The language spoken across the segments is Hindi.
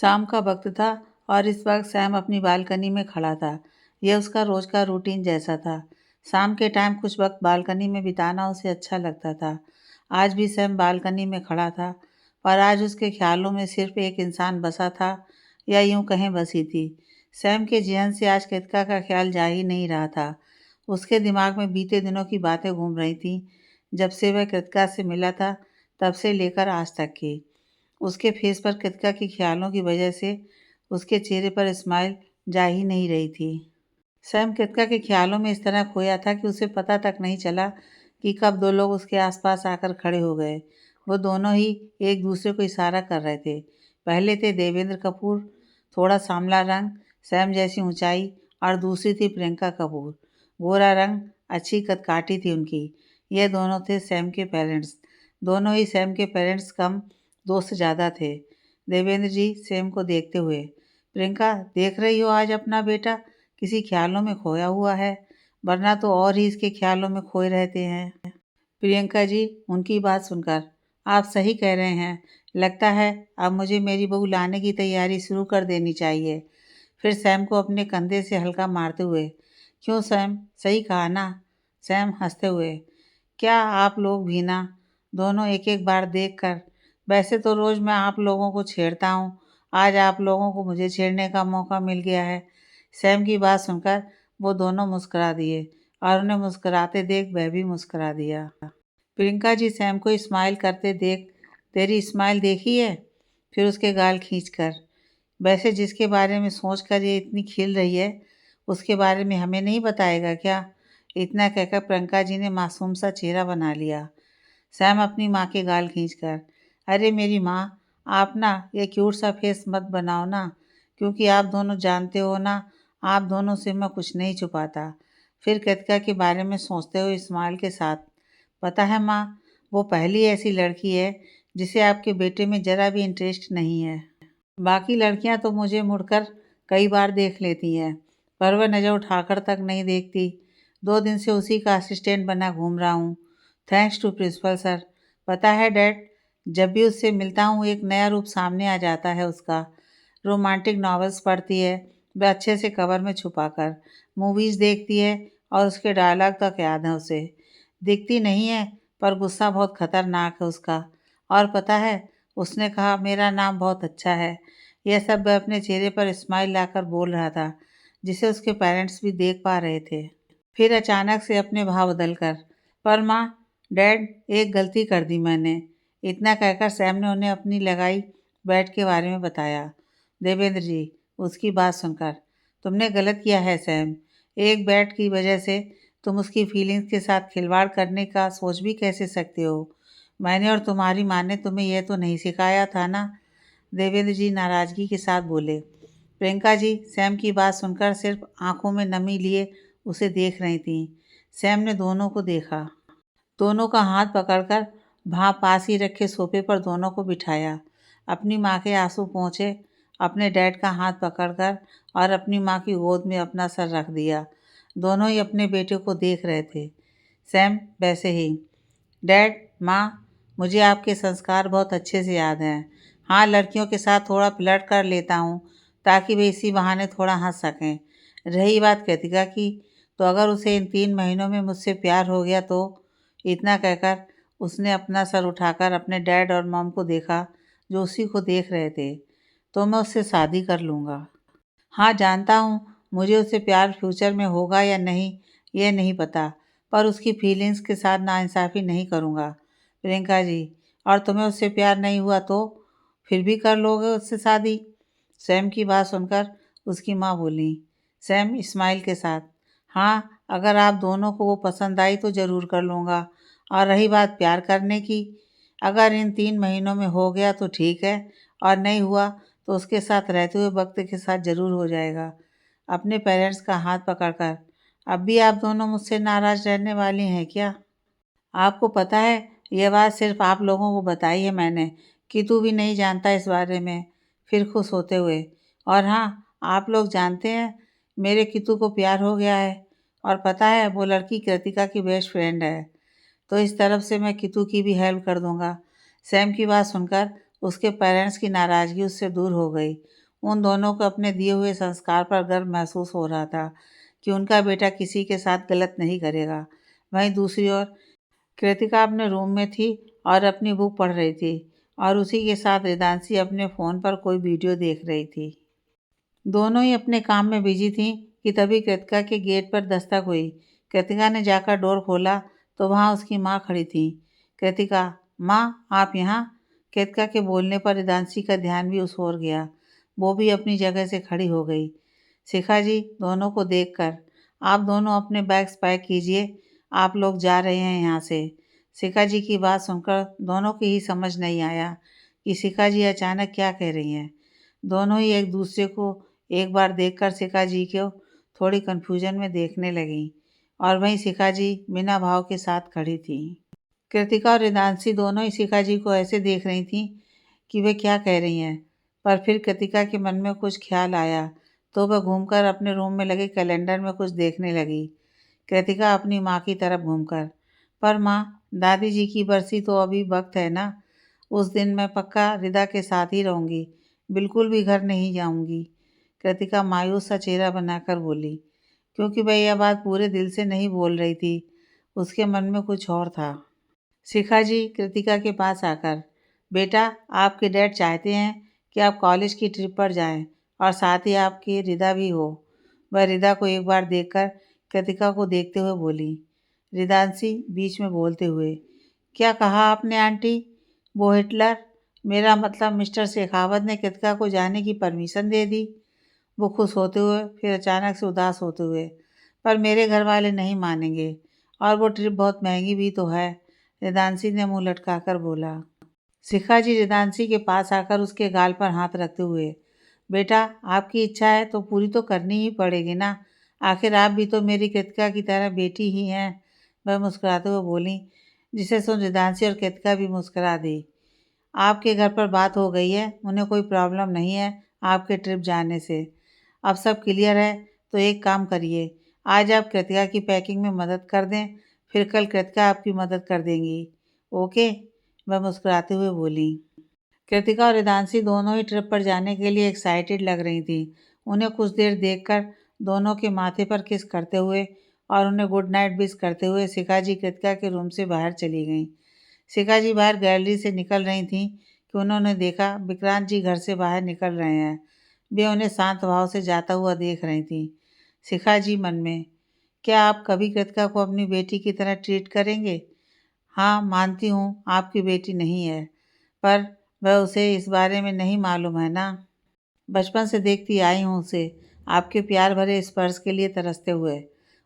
शाम का वक्त था और इस वक्त सैम अपनी बालकनी में खड़ा था। यह उसका रोज का रूटीन जैसा था। शाम के टाइम कुछ वक्त बालकनी में बिताना उसे अच्छा लगता था। आज भी सैम बालकनी में खड़ा था, पर आज उसके ख्यालों में सिर्फ एक इंसान बसा था, या यूं कहें बसी थी। सैम के जहन से आज कृतिका का ख्याल जा ही नहीं रहा था। उसके दिमाग में बीते दिनों की बातें घूम रही थीं, जब से वह कृतिका से मिला था, तब से लेकर आज तक की। उसके फेस पर कृतिका के ख्यालों की वजह से उसके चेहरे पर स्माइल जा ही नहीं रही थी। सैम कृतिका के ख्यालों में इस तरह खोया था कि उसे पता तक नहीं चला कि कब दो लोग उसके आसपास आकर खड़े हो गए। वो दोनों ही एक दूसरे को इशारा कर रहे थे। पहले थे देवेंद्र कपूर, थोड़ा सांवला रंग, सैम जैसी ऊंचाई, और दूसरी थी प्रियंका कपूर, गोरा रंग, अच्छी कदकाठी थी उनकी। ये दोनों थे सैम के पेरेंट्स। दोनों ही सैम के पेरेंट्स कम दोस्त ज़्यादा थे। देवेंद्र जी सैम को देखते हुए, प्रियंका देख रही हो आज अपना बेटा किसी ख्यालों में खोया हुआ है, वरना तो और ही इसके ख्यालों में खोए रहते हैं। प्रियंका जी उनकी बात सुनकर, आप सही कह रहे हैं, लगता है अब मुझे मेरी बहू लाने की तैयारी शुरू कर देनी चाहिए। फिर सैम को अपने कंधे से हल्का मारते हुए, क्यों सैम, सही कहा ना? सैम हंसते हुए, क्या आप लोग भी ना, दोनों एक एक बार देख कर, वैसे तो रोज़ मैं आप लोगों को छेड़ता हूँ, आज आप लोगों को मुझे छेड़ने का मौका मिल गया है। सैम की बात सुनकर वो दोनों मुस्कुरा दिए और उन्हें मुस्कुराते देख वह भी मुस्कुरा दिया। प्रियंका जी सैम को स्माइल करते देख, तेरी स्माइल देखी है? फिर उसके गाल खींचकर, वैसे जिसके बारे में सोच कर ये इतनी खिल रही है, उसके बारे में हमें नहीं बताएगा क्या? इतना कहकर प्रियंका जी ने मासूम सा चेहरा बना लिया। सैम अपनी माँ के गाल खींचकर, अरे मेरी माँ, आप ना ये क्यूट सा फेस मत बनाओ ना, क्योंकि आप दोनों जानते हो ना, आप दोनों से मैं कुछ नहीं छुपाता। फिर कृतिका के बारे में सोचते हुए स्माइल के साथ, पता है माँ, वो पहली ऐसी लड़की है जिसे आपके बेटे में ज़रा भी इंटरेस्ट नहीं है। बाकी लड़कियां तो मुझे मुड़कर कई बार देख लेती हैं, पर वह नज़र उठाकर तक नहीं देखती। 2 दिन से उसी का असिस्टेंट बना घूम रहा हूँ, थैंक्स टू प्रिंसिपल सर। पता है डैड, जब भी उससे मिलता हूँ एक नया रूप सामने आ जाता है उसका। रोमांटिक नॉवेल्स पढ़ती है वह अच्छे से कवर में छुपाकर, मूवीज़ देखती है और उसके डायलॉग तक याद है उसे। दिखती नहीं है, पर गुस्सा बहुत खतरनाक है उसका। और पता है, उसने कहा मेरा नाम बहुत अच्छा है। यह सब वह अपने चेहरे पर स्माइल लाकर बोल रहा था, जिसे उसके पेरेंट्स भी देख पा रहे थे। फिर अचानक से अपने भाव बदलकर, पर माँ, डैड, एक गलती कर दी मैंने। इतना कहकर सैम ने उन्हें अपनी लगाई बैट के बारे में बताया। देवेंद्र जी उसकी बात सुनकर, तुमने गलत किया है सैम। एक बैट की वजह से तुम उसकी फीलिंग्स के साथ खिलवाड़ करने का सोच भी कैसे सकते हो? मैंने और तुम्हारी माँ ने तुम्हें यह तो नहीं सिखाया था ना? देवेंद्र जी नाराज़गी के साथ बोले। प्रियंका जी सैम की बात सुनकर सिर्फ आंखों में नमी लिए उसे देख रही थीं। सैम ने दोनों को देखा, दोनों का हाथ पकड़कर वहाँ पास ही रखे सोफे पर दोनों को बिठाया। अपनी माँ के आंसू पोंछे, अपने डैड का हाथ पकड़कर और अपनी माँ की गोद में अपना सर रख दिया। दोनों ही अपने बेटे को देख रहे थे। सैम वैसे ही, डैड, माँ, मुझे आपके संस्कार बहुत अच्छे से याद हैं। हाँ, लड़कियों के साथ थोड़ा फ्लर्ट कर लेता हूँ, ताकि वे इसी बहाने थोड़ा हंस सकें। रही बात कृतिका की, तो अगर उसे इन 3 महीनों में मुझसे प्यार हो गया तो? इतना कहकर उसने अपना सर उठाकर अपने डैड और मॉम को देखा, जो उसी को देख रहे थे। तो मैं उससे शादी कर लूँगा। हाँ, जानता हूँ, मुझे उससे प्यार फ्यूचर में होगा या नहीं, ये नहीं पता, पर उसकी फीलिंग्स के साथ नाइंसाफ़ी नहीं करूँगा। प्रियंका जी, और तुम्हें उससे प्यार नहीं हुआ तो फिर भी कर लोगे उससे शादी? सैम की बात सुनकर उसकी माँ बोली। सैम स्माइल के साथ, हाँ, अगर आप दोनों को वो पसंद आई तो ज़रूर कर लूँगा। और रही बात प्यार करने की, अगर इन 3 महीनों में हो गया तो ठीक है, और नहीं हुआ तो उसके साथ रहते हुए वक्त के साथ ज़रूर हो जाएगा। अपने पेरेंट्स का हाथ पकड़कर, अब भी आप दोनों मुझसे नाराज़ रहने वाली हैं क्या? आपको पता है, यह बात सिर्फ आप लोगों को बताई है मैंने, कितू भी नहीं जानता इस बारे में। फिर खुश होते हुए, और हाँ, आप लोग जानते हैं, मेरे कितू को प्यार हो गया है, और पता है वो लड़की कृतिका की बेस्ट फ्रेंड है, तो इस तरफ से मैं कितू की भी हेल्प कर दूंगा। सैम की बात सुनकर उसके पेरेंट्स की नाराज़गी उससे दूर हो गई। उन दोनों को अपने दिए हुए संस्कार पर गर्व महसूस हो रहा था कि उनका बेटा किसी के साथ गलत नहीं करेगा। वहीं दूसरी ओर कृतिका अपने रूम में थी और अपनी बुक पढ़ रही थी और उसी के साथ रिदांशी अपने फ़ोन पर कोई वीडियो देख रही थी। दोनों ही अपने काम में बिजी थीं कि तभी कृतिका के गेट पर दस्तक हुई। कृतिका ने जाकर डोर खोला तो वहाँ उसकी माँ खड़ी थी। कृतिका, माँ आप यहाँ? कृतिका के बोलने पर रिदांशी का ध्यान भी उस ओर गया। वो भी अपनी जगह से खड़ी हो गई। शिखा जी, दोनों को देखकर, आप दोनों अपने बैग्स पैक कीजिए, आप लोग जा रहे हैं यहाँ से। शिखा जी की बात सुनकर दोनों की ही समझ नहीं आया कि शिखा जी अचानक क्या कह रही हैं। दोनों ही एक दूसरे को एक बार देखकर शिखा जी को थोड़ी कन्फ्यूजन में देखने लगीं और वहीं शिखा जी बिना भाव के साथ खड़ी थीं। कृतिका और रिदांशी दोनों ही शिखा जी को ऐसे देख रही थीं कि वे क्या कह रही हैं, पर फिर कृतिका के मन में कुछ ख्याल आया तो वह घूमकर अपने रूम में लगे कैलेंडर में कुछ देखने लगी। कृतिका अपनी माँ की तरफ घूमकर, पर माँ, दादी जी की बरसी तो अभी वक्त है ना, उस दिन मैं पक्का रिदा के साथ ही रहूँगी, बिल्कुल भी घर नहीं जाऊँगी। कृतिका मायूस सा चेहरा बनाकर बोली, क्योंकि वह यह बात पूरे दिल से नहीं बोल रही थी, उसके मन में कुछ और था। शिखा जी कृतिका के पास आकर, बेटा आपके डैड चाहते हैं कि आप कॉलेज की ट्रिप पर जाएं और साथ ही आपकी रिदा भी हो। वह रिदा को एक बार देखकर कृतिका को देखते हुए बोली। रिदांशी बीच में बोलते हुए, क्या कहा आपने आंटी? वो हिटलर, मेरा मतलब मिस्टर शेखावत ने कृतिका को जाने की परमिशन दे दी। वो खुश होते हुए फिर अचानक से उदास होते हुए, पर मेरे घर वाले नहीं मानेंगे और वो ट्रिप बहुत महंगी भी तो है, रिदांशी ने मुंह लटकाकर बोला। शिखा जी रिदांशी के पास आकर उसके गाल पर हाथ रखते हुए, बेटा आपकी इच्छा है तो पूरी तो करनी ही पड़ेगी ना, आखिर आप भी तो मेरी कृतिका की तरह बेटी ही हैं। वह मुस्कुराते हुए बोली, जिसे सुन रिदांशी और कृतिका भी मुस्कुरा दी। आपके घर पर बात हो गई है, उन्हें कोई प्रॉब्लम नहीं है आपके ट्रिप जाने से। अब सब क्लियर है तो एक काम करिए, आज आप कृतिका की पैकिंग में मदद कर दें, फिर कल कृतिका आपकी मदद कर देंगी। ओके? वह मुस्कुराते हुए बोली। कृतिका और रिदांशी दोनों ही ट्रिप पर जाने के लिए एक्साइटेड लग रही थी। उन्हें कुछ देर देखकर दोनों के माथे पर किस करते हुए और उन्हें गुड नाइट विश करते हुए शिखा जी कृतिका के रूम से बाहर चली गईं। शिखा जी बाहर गैलरी से निकल रही थीं कि उन्होंने देखा विक्रांत जी घर से बाहर निकल रहे हैं। वे उन्हें शांत भाव से जाता हुआ देख रही थीं। शिखा जी मन में, क्या आप कभी कृतिका को अपनी बेटी की तरह ट्रीट करेंगे? हाँ, मानती हूँ आपकी बेटी नहीं है, पर वह उसे इस बारे में नहीं मालूम है ना। बचपन से देखती आई हूँ उसे, आपके प्यार भरे स्पर्श के लिए तरसते हुए।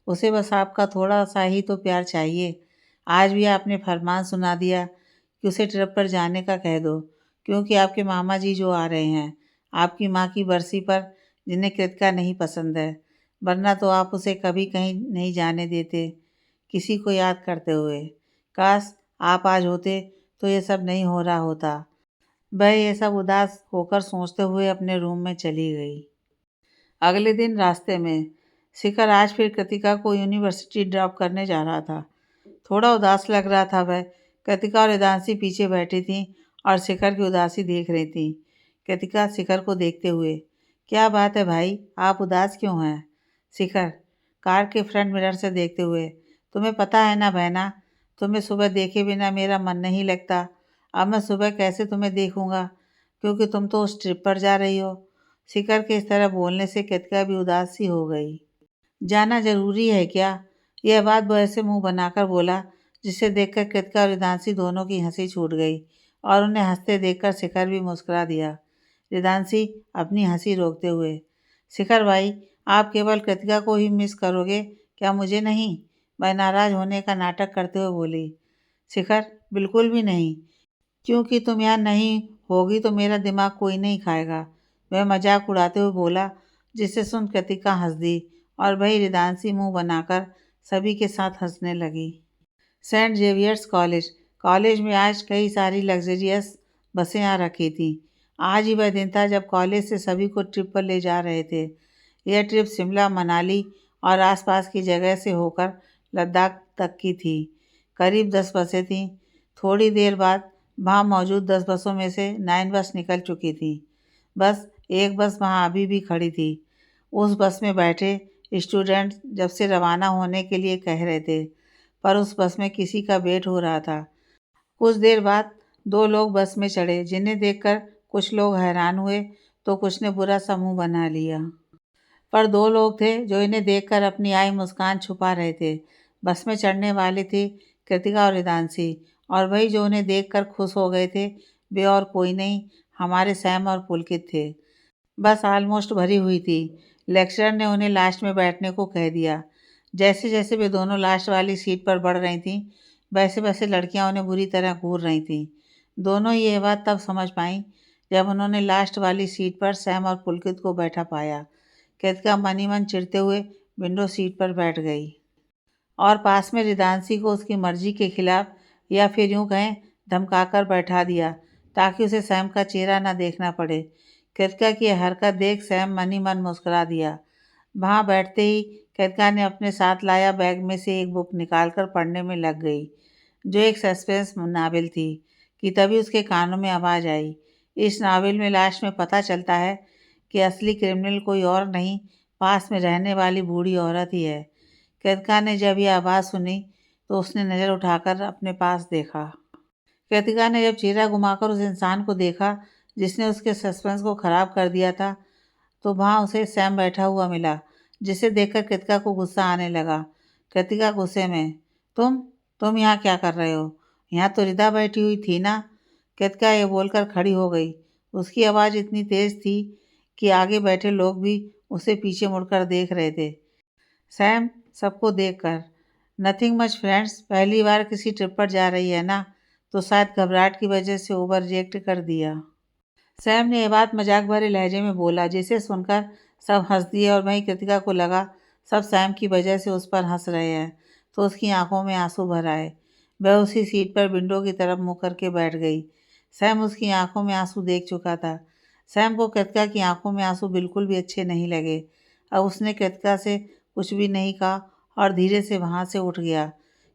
उसे बस आपका थोड़ा सा ही तो प्यार चाहिए। आज भी आपने फरमान सुना दिया कि उसे ट्रिप पर जाने का कह दो, क्योंकि आपके मामा जी जो आ रहे हैं, आपकी माँ की बरसी पर, जिन्हें कृतिका नहीं पसंद है, वरना तो आप उसे कभी कहीं नहीं जाने देते, किसी को याद करते हुए। काश आप आज होते तो ये सब नहीं हो रहा होता। वह ये सब उदास होकर सोचते हुए अपने रूम में चली गई। अगले दिन रास्ते में शिखर आज फिर कृतिका को यूनिवर्सिटी ड्रॉप करने जा रहा था। थोड़ा उदास लग रहा था वह। कृतिका और रिदांशी पीछे बैठी थीं और शिखर की उदासी देख रही थी। कृतिका शिखर को देखते हुए, क्या बात है भाई, आप उदास क्यों हैं? शिखर कार के फ्रंट मिरर से देखते हुए, तुम्हें पता है ना बहना, तुम्हें सुबह देखे बिना मेरा मन नहीं लगता। अब मैं सुबह कैसे तुम्हें देखूंगा, क्योंकि तुम तो उस ट्रिप पर जा रही हो। शिखर के इस तरह बोलने से कृतिका भी उदास सी हो गई। जाना जरूरी है क्या? यह बात वो ऐसे मुंह बनाकर बोला जिसे देखकर कृतिका और रिदांशी दोनों की हंसी छूट गई और उन्हें हंसते देखकर शिखर भी मुस्कुरा दिया। रिदांशी अपनी हंसी रोकते हुए, शिखर भाई, आप केवल कृतिका को ही मिस करोगे, क्या मुझे नहीं? वह नाराज होने का नाटक करते हुए बोली। शिखर बिल्कुल भी नहीं, क्योंकि तुम यहाँ नहीं होगी तो मेरा दिमाग कोई नहीं खाएगा। वह मजाक उड़ाते हुए बोला, जिसे सुन कृतिका हंस दी और वही रिदांशी मुंह बनाकर सभी के साथ हंसने लगी। सेंट जेवियर्स कॉलेज कॉलेज में आज कई सारी लग्जरियस बसें आ रखी थीं। आज ही वह दिन था जब कॉलेज से सभी को ट्रिप पर ले जा रहे थे। यह ट्रिप शिमला, मनाली और आसपास की जगह से होकर लद्दाख तक की थी। करीब 10 बसें थीं। थोड़ी देर बाद वहाँ मौजूद 10 बसों में से 9 बस निकल चुकी थी। बस एक बस वहाँ अभी भी खड़ी थी। उस बस में बैठे स्टूडेंट जब से रवाना होने के लिए कह रहे थे, पर उस बस में किसी का वेट हो रहा था। कुछ देर बाद 2 लोग बस में चढ़े, जिन्हें देखकर कुछ लोग हैरान हुए तो कुछ ने बुरा सा मुँह बना लिया। पर 2 लोग थे जो इन्हें देखकर अपनी आई मुस्कान छुपा रहे थे। बस में चढ़ने वाले थे कृतिका और रिदांशी, और वही जो उन्हें देखकर खुश हो गए थे, वे और कोई नहीं, हमारे सैम और पुलकित थे। बस ऑलमोस्ट भरी हुई थी। लेक्चरर ने उन्हें लास्ट में बैठने को कह दिया। जैसे-जैसे वे दोनों लास्ट वाली सीट पर बढ़ रही थीं, वैसे-वैसे लड़कियां उन्हें बुरी तरह घूर रही थीं। दोनों ये बात तब समझ पाईं, जब उन्होंने लास्ट वाली सीट पर सैम और पुलकित को बैठा पाया। कृतिका मन ही मन चिढ़ते हुए विंडो सीट पर बैठ गई और पास में रिदांशी को उसकी मर्जी के खिलाफ, या फिर यूँ कहें धमकाकर बैठा दिया, ताकि उसे सैम का चेहरा न देखना पड़े। कृतिका की यह हरकत देख सैम मन ही मन मुस्कुरा दिया। वहाँ बैठते ही कृतिका ने अपने साथ लाया बैग में से एक बुक निकालकर पढ़ने में लग गई, जो एक सस्पेंस नावल थी, कि तभी उसके कानों में आवाज़ आई। इस नावल में लास्ट में पता चलता है कि असली क्रिमिनल कोई और नहीं, पास में रहने वाली बूढ़ी औरत ही है। कृतिका ने जब यह आवाज़ सुनी तो उसने नज़र उठाकर अपने पास देखा। कृतिका ने जब चेहरा घुमाकर उस इंसान को देखा जिसने उसके सस्पेंस को ख़राब कर दिया था, तो वहाँ उसे सैम बैठा हुआ मिला, जिसे देखकर कृतिका को गुस्सा आने लगा। कृतिका गुस्से में, तुम तुम यहाँ क्या कर रहे हो? यहाँ तो रिदा बैठी हुई थी ना? कृतिका ये बोलकर खड़ी हो गई। उसकी आवाज़ इतनी तेज़ थी कि आगे बैठे लोग भी उसे पीछे मुड़कर देख रहे थे। सैम सबको देखकर, नथिंग मच फ्रेंड्स, पहली बार किसी ट्रिप पर जा रही है ना, तो शायद घबराहट की वजह से ओवर रिएक्ट कर दिया। सैम ने यह बात मजाक भरे लहजे में बोला, जिसे सुनकर सब हंस दिए, और वहीं कृतिका को लगा सब सैम की वजह से उस पर हंस रहे हैं, तो उसकी आंखों में आंसू भर आए। वह उसी सीट पर विंडो की तरफ मुँह करके बैठ गई। सैम उसकी आंखों में आंसू देख चुका था। सैम को कृतिका की आंखों में आंसू बिल्कुल भी अच्छे नहीं लगे। अब उसने कृतिका से कुछ भी नहीं कहा और धीरे से वहाँ से उठ गया।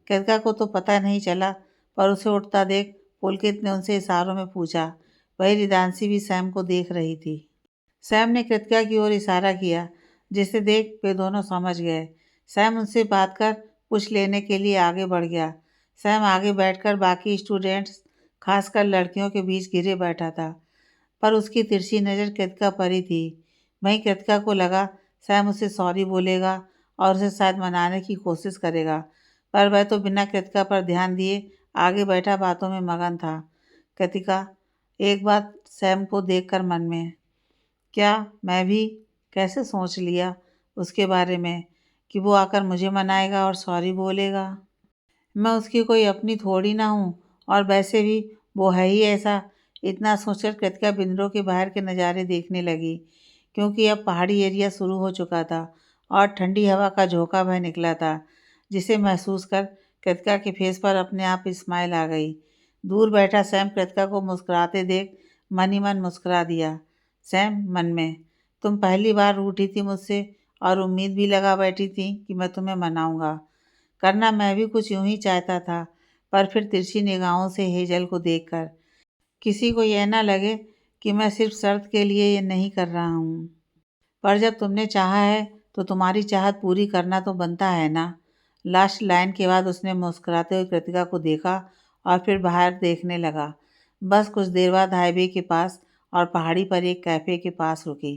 कृतिका को तो पता नहीं चला, पर उसे उठता देख पुलकित ने उनसे इशारों में पूछा। वही रिदांशी भी सैम को देख रही थी। सैम ने कृतिका की ओर इशारा किया, जिसे देख वे दोनों समझ गए। सैम उनसे बात कर कुछ लेने के लिए आगे बढ़ गया। सैम आगे बैठकर बाकी स्टूडेंट्स, खासकर लड़कियों के बीच घिरे बैठा था, पर उसकी तिरछी नज़र कृतिका पर ही थी। वहीं कृतिका को लगा सैम उसे सॉरी बोलेगा और उसे शायद मनाने की कोशिश करेगा, पर वह तो बिना कृतिका पर ध्यान दिए आगे बैठा बातों में मगन था। कृतिका, एक बात सैम को देखकर मन में, क्या मैं भी कैसे सोच लिया उसके बारे में कि वो आकर मुझे मनाएगा और सॉरी बोलेगा। मैं उसकी कोई अपनी थोड़ी ना हूँ, और वैसे भी वो है ही ऐसा। इतना सोचकर कृतिका विंडो के बाहर के नज़ारे देखने लगी, क्योंकि अब पहाड़ी एरिया शुरू हो चुका था और ठंडी हवा का झोंका बह निकला था, जिसे महसूस कर कृतिका के फेस पर अपने आप स्माइल आ गई। दूर बैठा सैम कृतिका को मुस्कुराते देख मन ही मन मुस्कुरा दिया। सैम मन में, तुम पहली बार रूठी थी मुझसे और उम्मीद भी लगा बैठी थी कि मैं तुम्हें मनाऊंगा। करना मैं भी कुछ यूं ही चाहता था, पर फिर तिरछी निगाहों से हेजल को देखकर किसी को यह ना लगे कि मैं सिर्फ शर्त के लिए ये नहीं कर रहा हूँ। पर जब तुमने चाहा है तो तुम्हारी चाहत पूरी करना तो बनता है ना। लास्ट लाइन के बाद उसने मुस्कुराते हुए कृतिका को देखा और फिर बाहर देखने लगा। बस कुछ देर बाद हाईवे के पास और पहाड़ी पर एक कैफ़े के पास रुकी।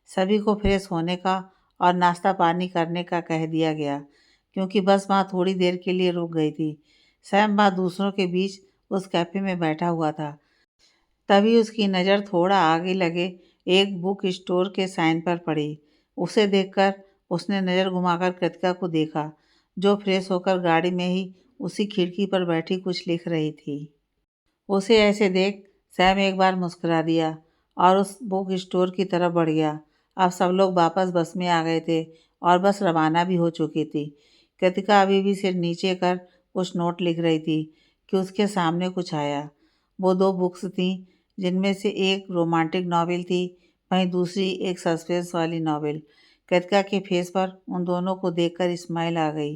सभी को फ्रेश होने का और नाश्ता पानी करने का कह दिया गया, क्योंकि बस वहाँ थोड़ी देर के लिए रुक गई थी। सैम वहाँ दूसरों के बीच उस कैफ़े में बैठा हुआ था। तभी उसकी नज़र थोड़ा आगे लगे एक बुक स्टोर के साइन पर पड़ी। उसे देखकर उसने नज़र घुमाकर कृतिका को देखा, जो फ्रेश होकर गाड़ी में ही उसी खिड़की पर बैठी कुछ लिख रही थी। उसे ऐसे देख सैम एक बार मुस्कुरा दिया और उस बुक स्टोर की तरफ बढ़ गया। अब सब लोग वापस बस में आ गए थे और बस रवाना भी हो चुकी थी। कृतिका अभी भी सिर नीचे कर कुछ नोट लिख रही थी कि उसके सामने कुछ आया। वो दो बुक्स थीं, जिनमें से एक रोमांटिक नॉवेल थी, वहीं दूसरी एक सस्पेंस वाली नॉवेल। कृतिका के फेस पर उन दोनों को देखकर स्माइल आ गई,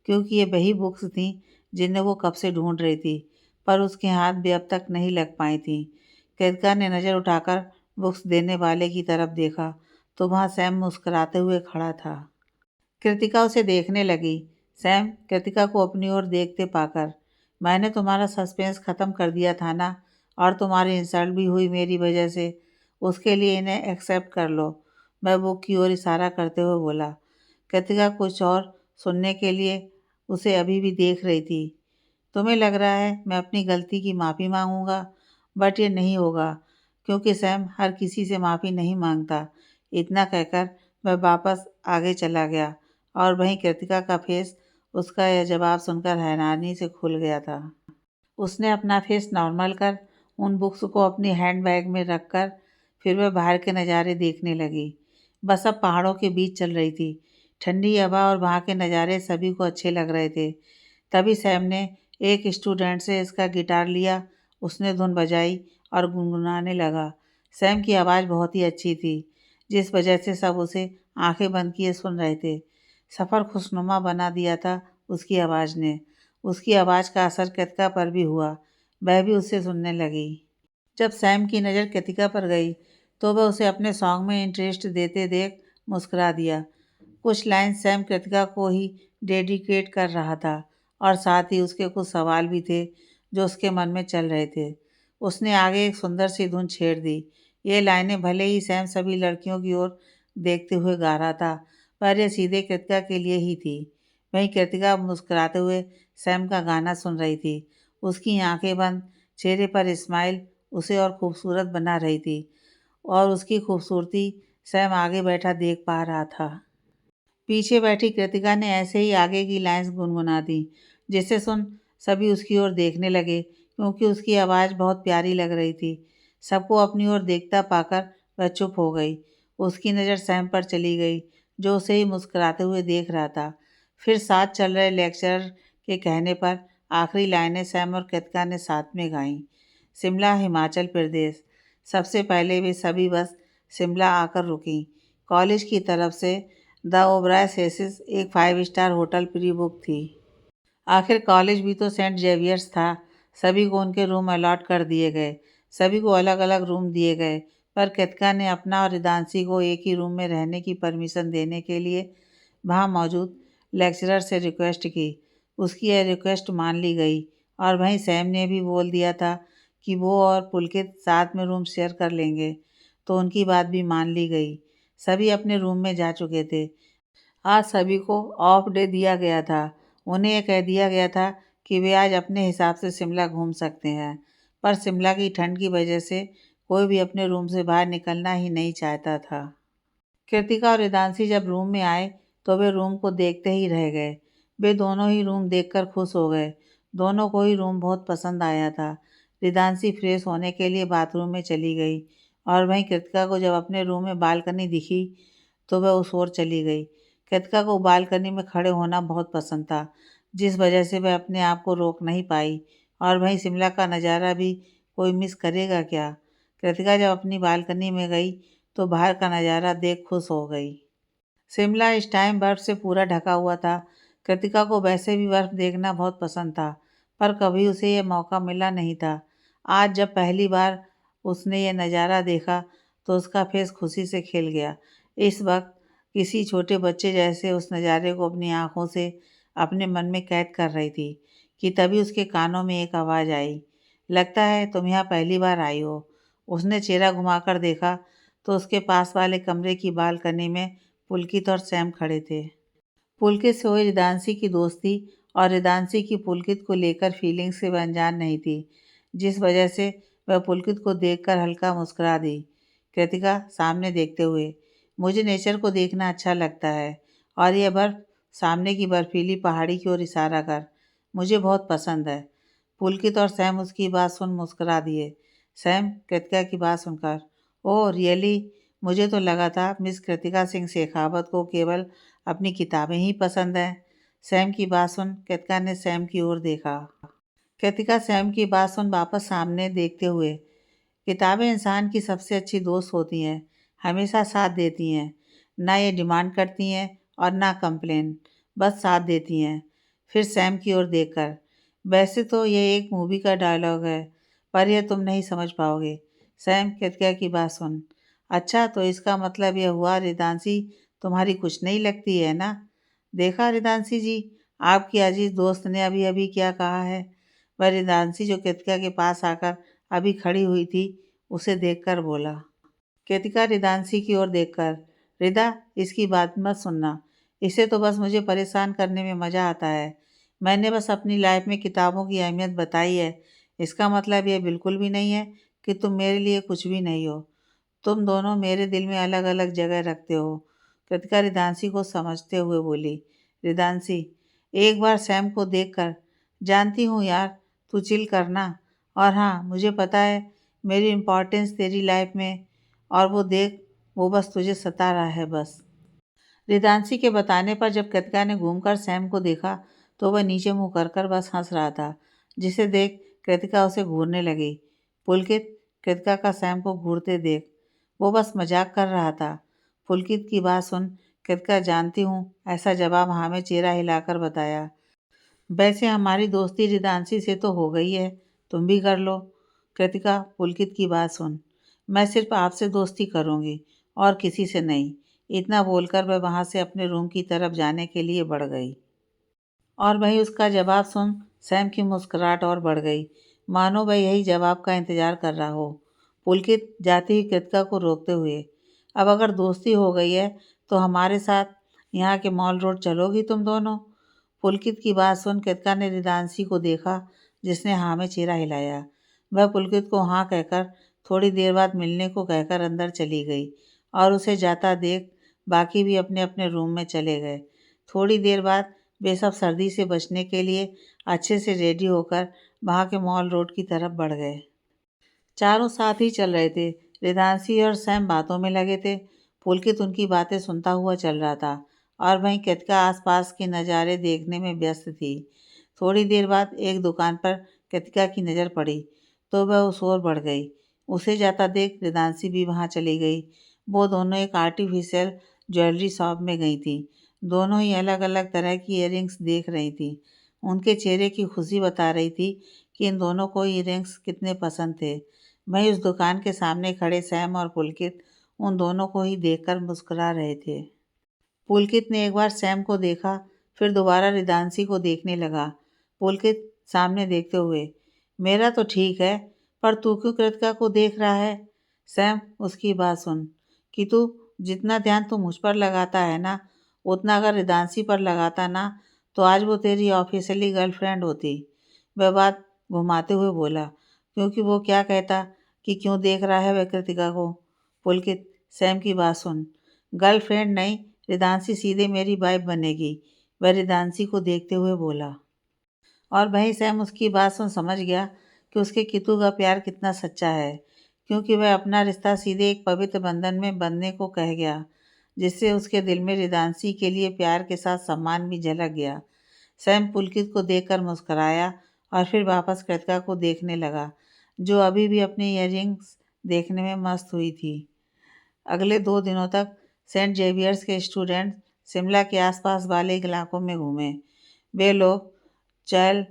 क्योंकि ये वही बुक्स थीं जिन्हें वो कब से ढूंढ रही थी। पर उसके हाथ भी अब तक नहीं लग पाई थीं। कृतिका ने नज़र उठाकर बुक्स देने वाले की तरफ देखा तो वहाँ सैम मुस्कुराते हुए खड़ा था। कृतिका उसे देखने लगी। सैम कृतिका को अपनी ओर देखते पाकर, मैंने तुम्हारा सस्पेंस ख़त्म कर दिया था ना, और तुम्हारी इंसल्ट भी हुई मेरी वजह से, उसके लिए इन्हें एक्सेप्ट कर लो। मैं बुक की ओर इशारा करते हुए बोला। कृतिका कुछ और सुनने के लिए उसे अभी भी देख रही थी। तुम्हें लग रहा है मैं अपनी गलती की माफ़ी मांगूंगा, बट ये नहीं होगा, क्योंकि सैम हर किसी से माफ़ी नहीं मांगता। इतना कहकर वह वापस आगे चला गया और वहीं कृतिका का फेस उसका यह जवाब सुनकर हैरानी से खुल गया था। उसने अपना फेस नॉर्मल कर उन बुक्स को अपनी हैंडबैग में रखकर फिर वह बाहर के नज़ारे देखने लगी। बस अब पहाड़ों के बीच चल रही थी। ठंडी हवा और वहाँ के नज़ारे सभी को अच्छे लग रहे थे। तभी सैम ने एक स्टूडेंट से इसका गिटार लिया, उसने धुन बजाई और गुनगुनाने लगा। सैम की आवाज़ बहुत ही अच्छी थी, जिस वजह से सब उसे आंखें बंद किए सुन रहे थे। सफ़र खुशनुमा बना दिया था उसकी आवाज़ ने। उसकी आवाज़ का असर कृतिका पर भी हुआ, वह भी उससे सुनने लगी। जब सैम की नज़र कृतिका पर गई तो वह उसे अपने सॉन्ग में इंटरेस्ट देते देख मुस्कुरा दिया। कुछ लाइन सैम कृतिका को ही डेडिकेट कर रहा था और साथ ही उसके कुछ सवाल भी थे जो उसके मन में चल रहे थे। उसने आगे एक सुंदर सी धुन छेड़ दी। ये लाइनें भले ही सैम सभी लड़कियों की ओर देखते हुए गा रहा था, पर यह सीधे कृतिका के लिए ही थी। वहीं कृतिका मुस्कुराते हुए सैम का गाना सुन रही थी। उसकी आंखें बंद, चेहरे पर स्माइल उसे और खूबसूरत बना रही थी, और उसकी खूबसूरती सैम आगे बैठा देख पा रहा था। पीछे बैठी कृतिका ने ऐसे ही आगे की लाइंस गुनगुना दी, जिसे सुन सभी उसकी ओर देखने लगे, क्योंकि उसकी आवाज़ बहुत प्यारी लग रही थी। सबको अपनी ओर देखता पाकर वह चुप हो गई। उसकी नज़र सैम पर चली गई, जो उसे ही मुस्कुराते हुए देख रहा था। फिर साथ चल रहे लेक्चरर के कहने पर आखिरी लाइनें सैम और कृतिका ने साथ में गाईं। शिमला, हिमाचल प्रदेश। सबसे पहले वे सभी बस शिमला आकर रुकीं। कॉलेज की तरफ से द ओबराय सेसिस एक 5 स्टार होटल प्री बुक थी। आखिर कॉलेज भी तो सेंट जेवियर्स था। सभी को उनके रूम अलॉट कर दिए गए। सभी को अलग अलग रूम दिए गए, पर कृतिका ने अपना और रिदांशी को एक ही रूम में रहने की परमिशन देने के लिए वहाँ मौजूद लेक्चरर से रिक्वेस्ट की। उसकी यह रिक्वेस्ट मान ली गई, और वहीं सैम ने भी बोल दिया था कि वो और पुलकित साथ में रूम शेयर कर लेंगे, तो उनकी बात भी मान ली गई। सभी अपने रूम में जा चुके थे। आज सभी को ऑफ डे दिया गया था। उन्हें यह कह दिया गया था कि वे आज अपने हिसाब से शिमला घूम सकते हैं, पर शिमला की ठंड की वजह से कोई भी अपने रूम से बाहर निकलना ही नहीं चाहता था। कृतिका और रिदांशी जब रूम में आए तो वे रूम को देखते ही रह गए। वे दोनों ही रूम देखकर खुश हो गए। दोनों को ही रूम बहुत पसंद आया था। रिदांशी फ्रेश होने के लिए बाथरूम में चली गई, और वहीं कृतिका को जब अपने रूम में बालकनी दिखी तो वह उस ओर चली गई। कृतिका को बालकनी में खड़े होना बहुत पसंद था, जिस वजह से वह अपने आप को रोक नहीं पाई। और वहीं शिमला का नज़ारा भी कोई मिस करेगा क्या? कृतिका जब अपनी बालकनी में गई तो बाहर का नज़ारा देख खुश हो गई। शिमला इस टाइम बर्फ़ से पूरा ढका हुआ था। कृतिका को वैसे भी बर्फ़ देखना बहुत पसंद था, पर कभी उसे यह मौका मिला नहीं था। आज जब पहली बार उसने ये नज़ारा देखा तो उसका फेस खुशी से खिल गया। इस वक्त किसी छोटे बच्चे जैसे उस नज़ारे को अपनी आँखों से अपने मन में कैद कर रही थी कि तभी उसके कानों में एक आवाज़ आई, लगता है तुम यहाँ पहली बार आई हो। उसने चेहरा घुमाकर देखा तो उसके पास वाले कमरे की बालकनी में पुलकित और सैम खड़े थे। पुलकित से हुई रिदांशी की दोस्ती और रिदांशी की पुलकित को लेकर फीलिंग्स से वह अनजान नहीं थी, जिस वजह से वह पुलकित को देखकर हल्का मुस्कुरा दी। कृतिका सामने देखते हुए, मुझे नेचर को देखना अच्छा लगता है, और यह बर्फ़, सामने की बर्फीली पहाड़ी की ओर इशारा कर, मुझे बहुत पसंद है। पुलकित और सैम उसकी बात सुन मुस्कुरा दिए। सैम कृतिका की बात सुनकर, ओह रियली, मुझे तो लगा था मिस कृतिका सिंह शेखावत को केवल अपनी किताबें ही पसंद हैं। सैम की बात सुन कृतिका ने सैम की ओर देखा। कृतिका सैम की बात सुन वापस सामने देखते हुए, किताबें इंसान की सबसे अच्छी दोस्त होती हैं, हमेशा साथ देती हैं। ना ये डिमांड करती हैं और ना कंप्लेन, बस साथ देती हैं। फिर सैम की ओर देखकर, वैसे तो ये एक मूवी का डायलॉग है, पर यह तुम नहीं समझ पाओगे। सैम कृतिका की बात सुन। अच्छा, तो इसका मतलब यह हुआ रिदांशी तुम्हारी कुछ नहीं लगती है ना? देखा रिदांशी जी, आपकी अजीज दोस्त ने अभी अभी क्या कहा है। वह रिदांशी जो कृतिका के पास आकर अभी खड़ी हुई थी, उसे देखकर बोला। कृतिका रिदांशी की ओर देखकर, रिदा, इसकी बात मत सुनना। इसे तो बस मुझे परेशान करने में मज़ा आता है। मैंने बस अपनी लाइफ में किताबों की अहमियत बताई है। इसका मतलब ये बिल्कुल भी नहीं है कि तुम मेरे लिए कुछ भी नहीं हो। तुम दोनों मेरे दिल में अलग अलग जगह रखते हो। कृतिका रिदांशी को समझते हुए बोली। रिदांशी, एक बार सैम को देखकर, जानती हूँ यार, तू चिल करना। और हाँ, मुझे पता है मेरी इम्पोर्टेंस तेरी लाइफ में, और वो देख, वो बस तुझे सता रहा है बस। रिदांशी के बताने पर जब कृतिका ने घूमकर सैम को देखा, तो वह नीचे मुँह कर कर बस हंस रहा था, जिसे देख कृतिका उसे घूरने लगी। पुलकित, कृतिका का सैम को घूरते देख, वो बस मजाक कर रहा था। पुलकित की बात सुन कृतिका, जानती हूँ, ऐसा जवाब हाँ में चेहरा हिलाकर बताया। वैसे हमारी दोस्ती रिदांशी से तो हो गई है, तुम भी कर लो। कृतिका, पुलकित की बात सुन, मैं सिर्फ आपसे दोस्ती करूँगी और किसी से नहीं। इतना बोलकर वह वहाँ से अपने रूम की तरफ जाने के लिए बढ़ गई। और वहीं उसका जवाब सुन सैम की मुस्कुराहट और बढ़ गई, मानो वह यही जवाब का इंतजार कर रहा हो। पुलकित जाती हुई कृतिका को रोकते हुए, अब अगर दोस्ती हो गई है तो हमारे साथ यहाँ के मॉल रोड चलोगी तुम दोनों? पुलकित की बात सुन कृतिका ने रिदांशी को देखा, जिसने हाँ में चेहरा हिलाया। वह पुलकित को हाँ कहकर थोड़ी देर बाद मिलने को कहकर अंदर चली गई, और उसे जाता देख बाकी भी अपने अपने रूम में चले गए। थोड़ी देर बाद वे सब सर्दी से बचने के लिए अच्छे से रेडी होकर वहाँ के मॉल रोड की तरफ बढ़ गए। चारों साथ ही चल रहे थे। रिदांशी और सैम बातों में लगे थे। पुलकित उनकी बातें सुनता हुआ चल रहा था, और वहीं कृतिका आसपास के नज़ारे देखने में व्यस्त थी। थोड़ी देर बाद एक दुकान पर कृतिका की नज़र पड़ी, तो वह उस ओर बढ़ गई। उसे जाता देख रिदांशी भी वहाँ चली गई। वो दोनों एक आर्टिफिशियल ज्वेलरी शॉप में गई थी। दोनों ही अलग अलग तरह की इयररिंग्स देख रही थी। उनके चेहरे की खुशी बता रही थी कि इन दोनों को इयररिंग्स कितने पसंद थे। वहीं उस दुकान के सामने खड़े सैम और पुलकित उन दोनों को ही देखकर मुस्कुरा रहे थे। पुलकित ने एक बार सैम को देखा, फिर दोबारा रिदांशी को देखने लगा। पुलकित सामने देखते हुए, मेरा तो ठीक है, पर तू क्यों कृतिका को देख रहा है? सैम, उसकी बात सुन, कि तू जितना ध्यान तू मुझ पर लगाता है ना, उतना अगर रिदांशी पर लगाता ना, तो आज वो तेरी ऑफिशियली गर्लफ्रेंड होती। वह बात घुमाते हुए बोला, क्योंकि वो क्या कहता कि क्यों देख रहा है वह कृतिका को। पुलकित, सैम की बात सुन, गर्लफ्रेंड नहीं, रिदांशी सीधे मेरी वाइफ बनेगी, वह रिदांशी को देखते हुए बोला। और वहीं सैम उसकी बात सुन समझ गया कि उसके कितू का प्यार कितना सच्चा है, क्योंकि वह अपना रिश्ता सीधे एक पवित्र बंधन में बंधने को कह गया, जिससे उसके दिल में रिदांशी के लिए प्यार के साथ सम्मान भी झलक गया। सैम पुलकित को देखकर मुस्कुराया और फिर वापस कृतिका को देखने लगा, जो अभी भी अपनी इयररिंग्स देखने में मस्त हुई थी। अगले 2 दिनों तक सेंट जेवियर्स के स्टूडेंट शिमला के आसपास वाले इलाकों में घूमे। वे लोग चैल,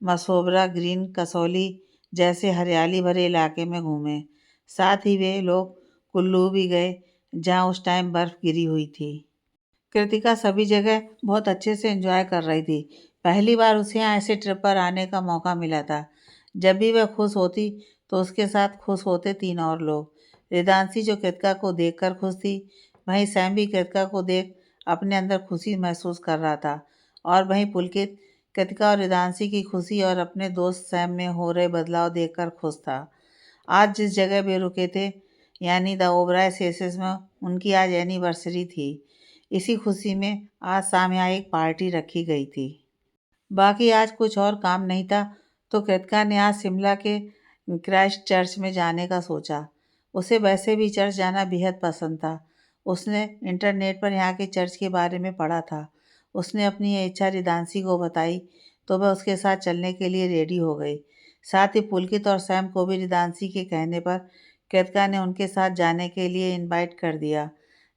मसोबरा, ग्रीन, कसौली जैसे हरियाली भरे इलाके में घूमे। साथ ही वे लोग कुल्लू भी गए, जहाँ उस टाइम बर्फ़ गिरी हुई थी। कृतिका सभी जगह बहुत अच्छे से एंजॉय कर रही थी। पहली बार उसे यहाँ ऐसे ट्रिप पर आने का मौका मिला था। जब भी वह खुश होती, तो उसके साथ खुश होते 3 और लोग। रिदांशी जो कृतिका को देखकर खुश थी, वहीं सैम भी कृतिका को देख अपने अंदर खुशी महसूस कर रहा था। और वहीं पुलकित कृतिका और रिदांशी की खुशी और अपने दोस्त सैम में हो रहे बदलाव देखकर खुश था। आज जिस जगह वे रुके थे, यानी द ओबराय सेसेस में, उनकी आज एनिवर्सरी थी। इसी खुशी में आज शाम यहाँ एक पार्टी रखी गई थी। बाकी आज कुछ और काम नहीं था, तो कृतिका ने आज शिमला के क्राइस्ट चर्च में जाने का सोचा। उसे वैसे भी चर्च जाना बेहद पसंद था। उसने इंटरनेट पर यहाँ के चर्च के बारे में पढ़ा था। उसने अपनी ये इच्छा रिदांशी को बताई, तो वह उसके साथ चलने के लिए रेडी हो गई। साथ ही पुलकित और सैम को भी रिदांशी के कहने पर कृतिका ने उनके साथ जाने के लिए इनवाइट कर दिया।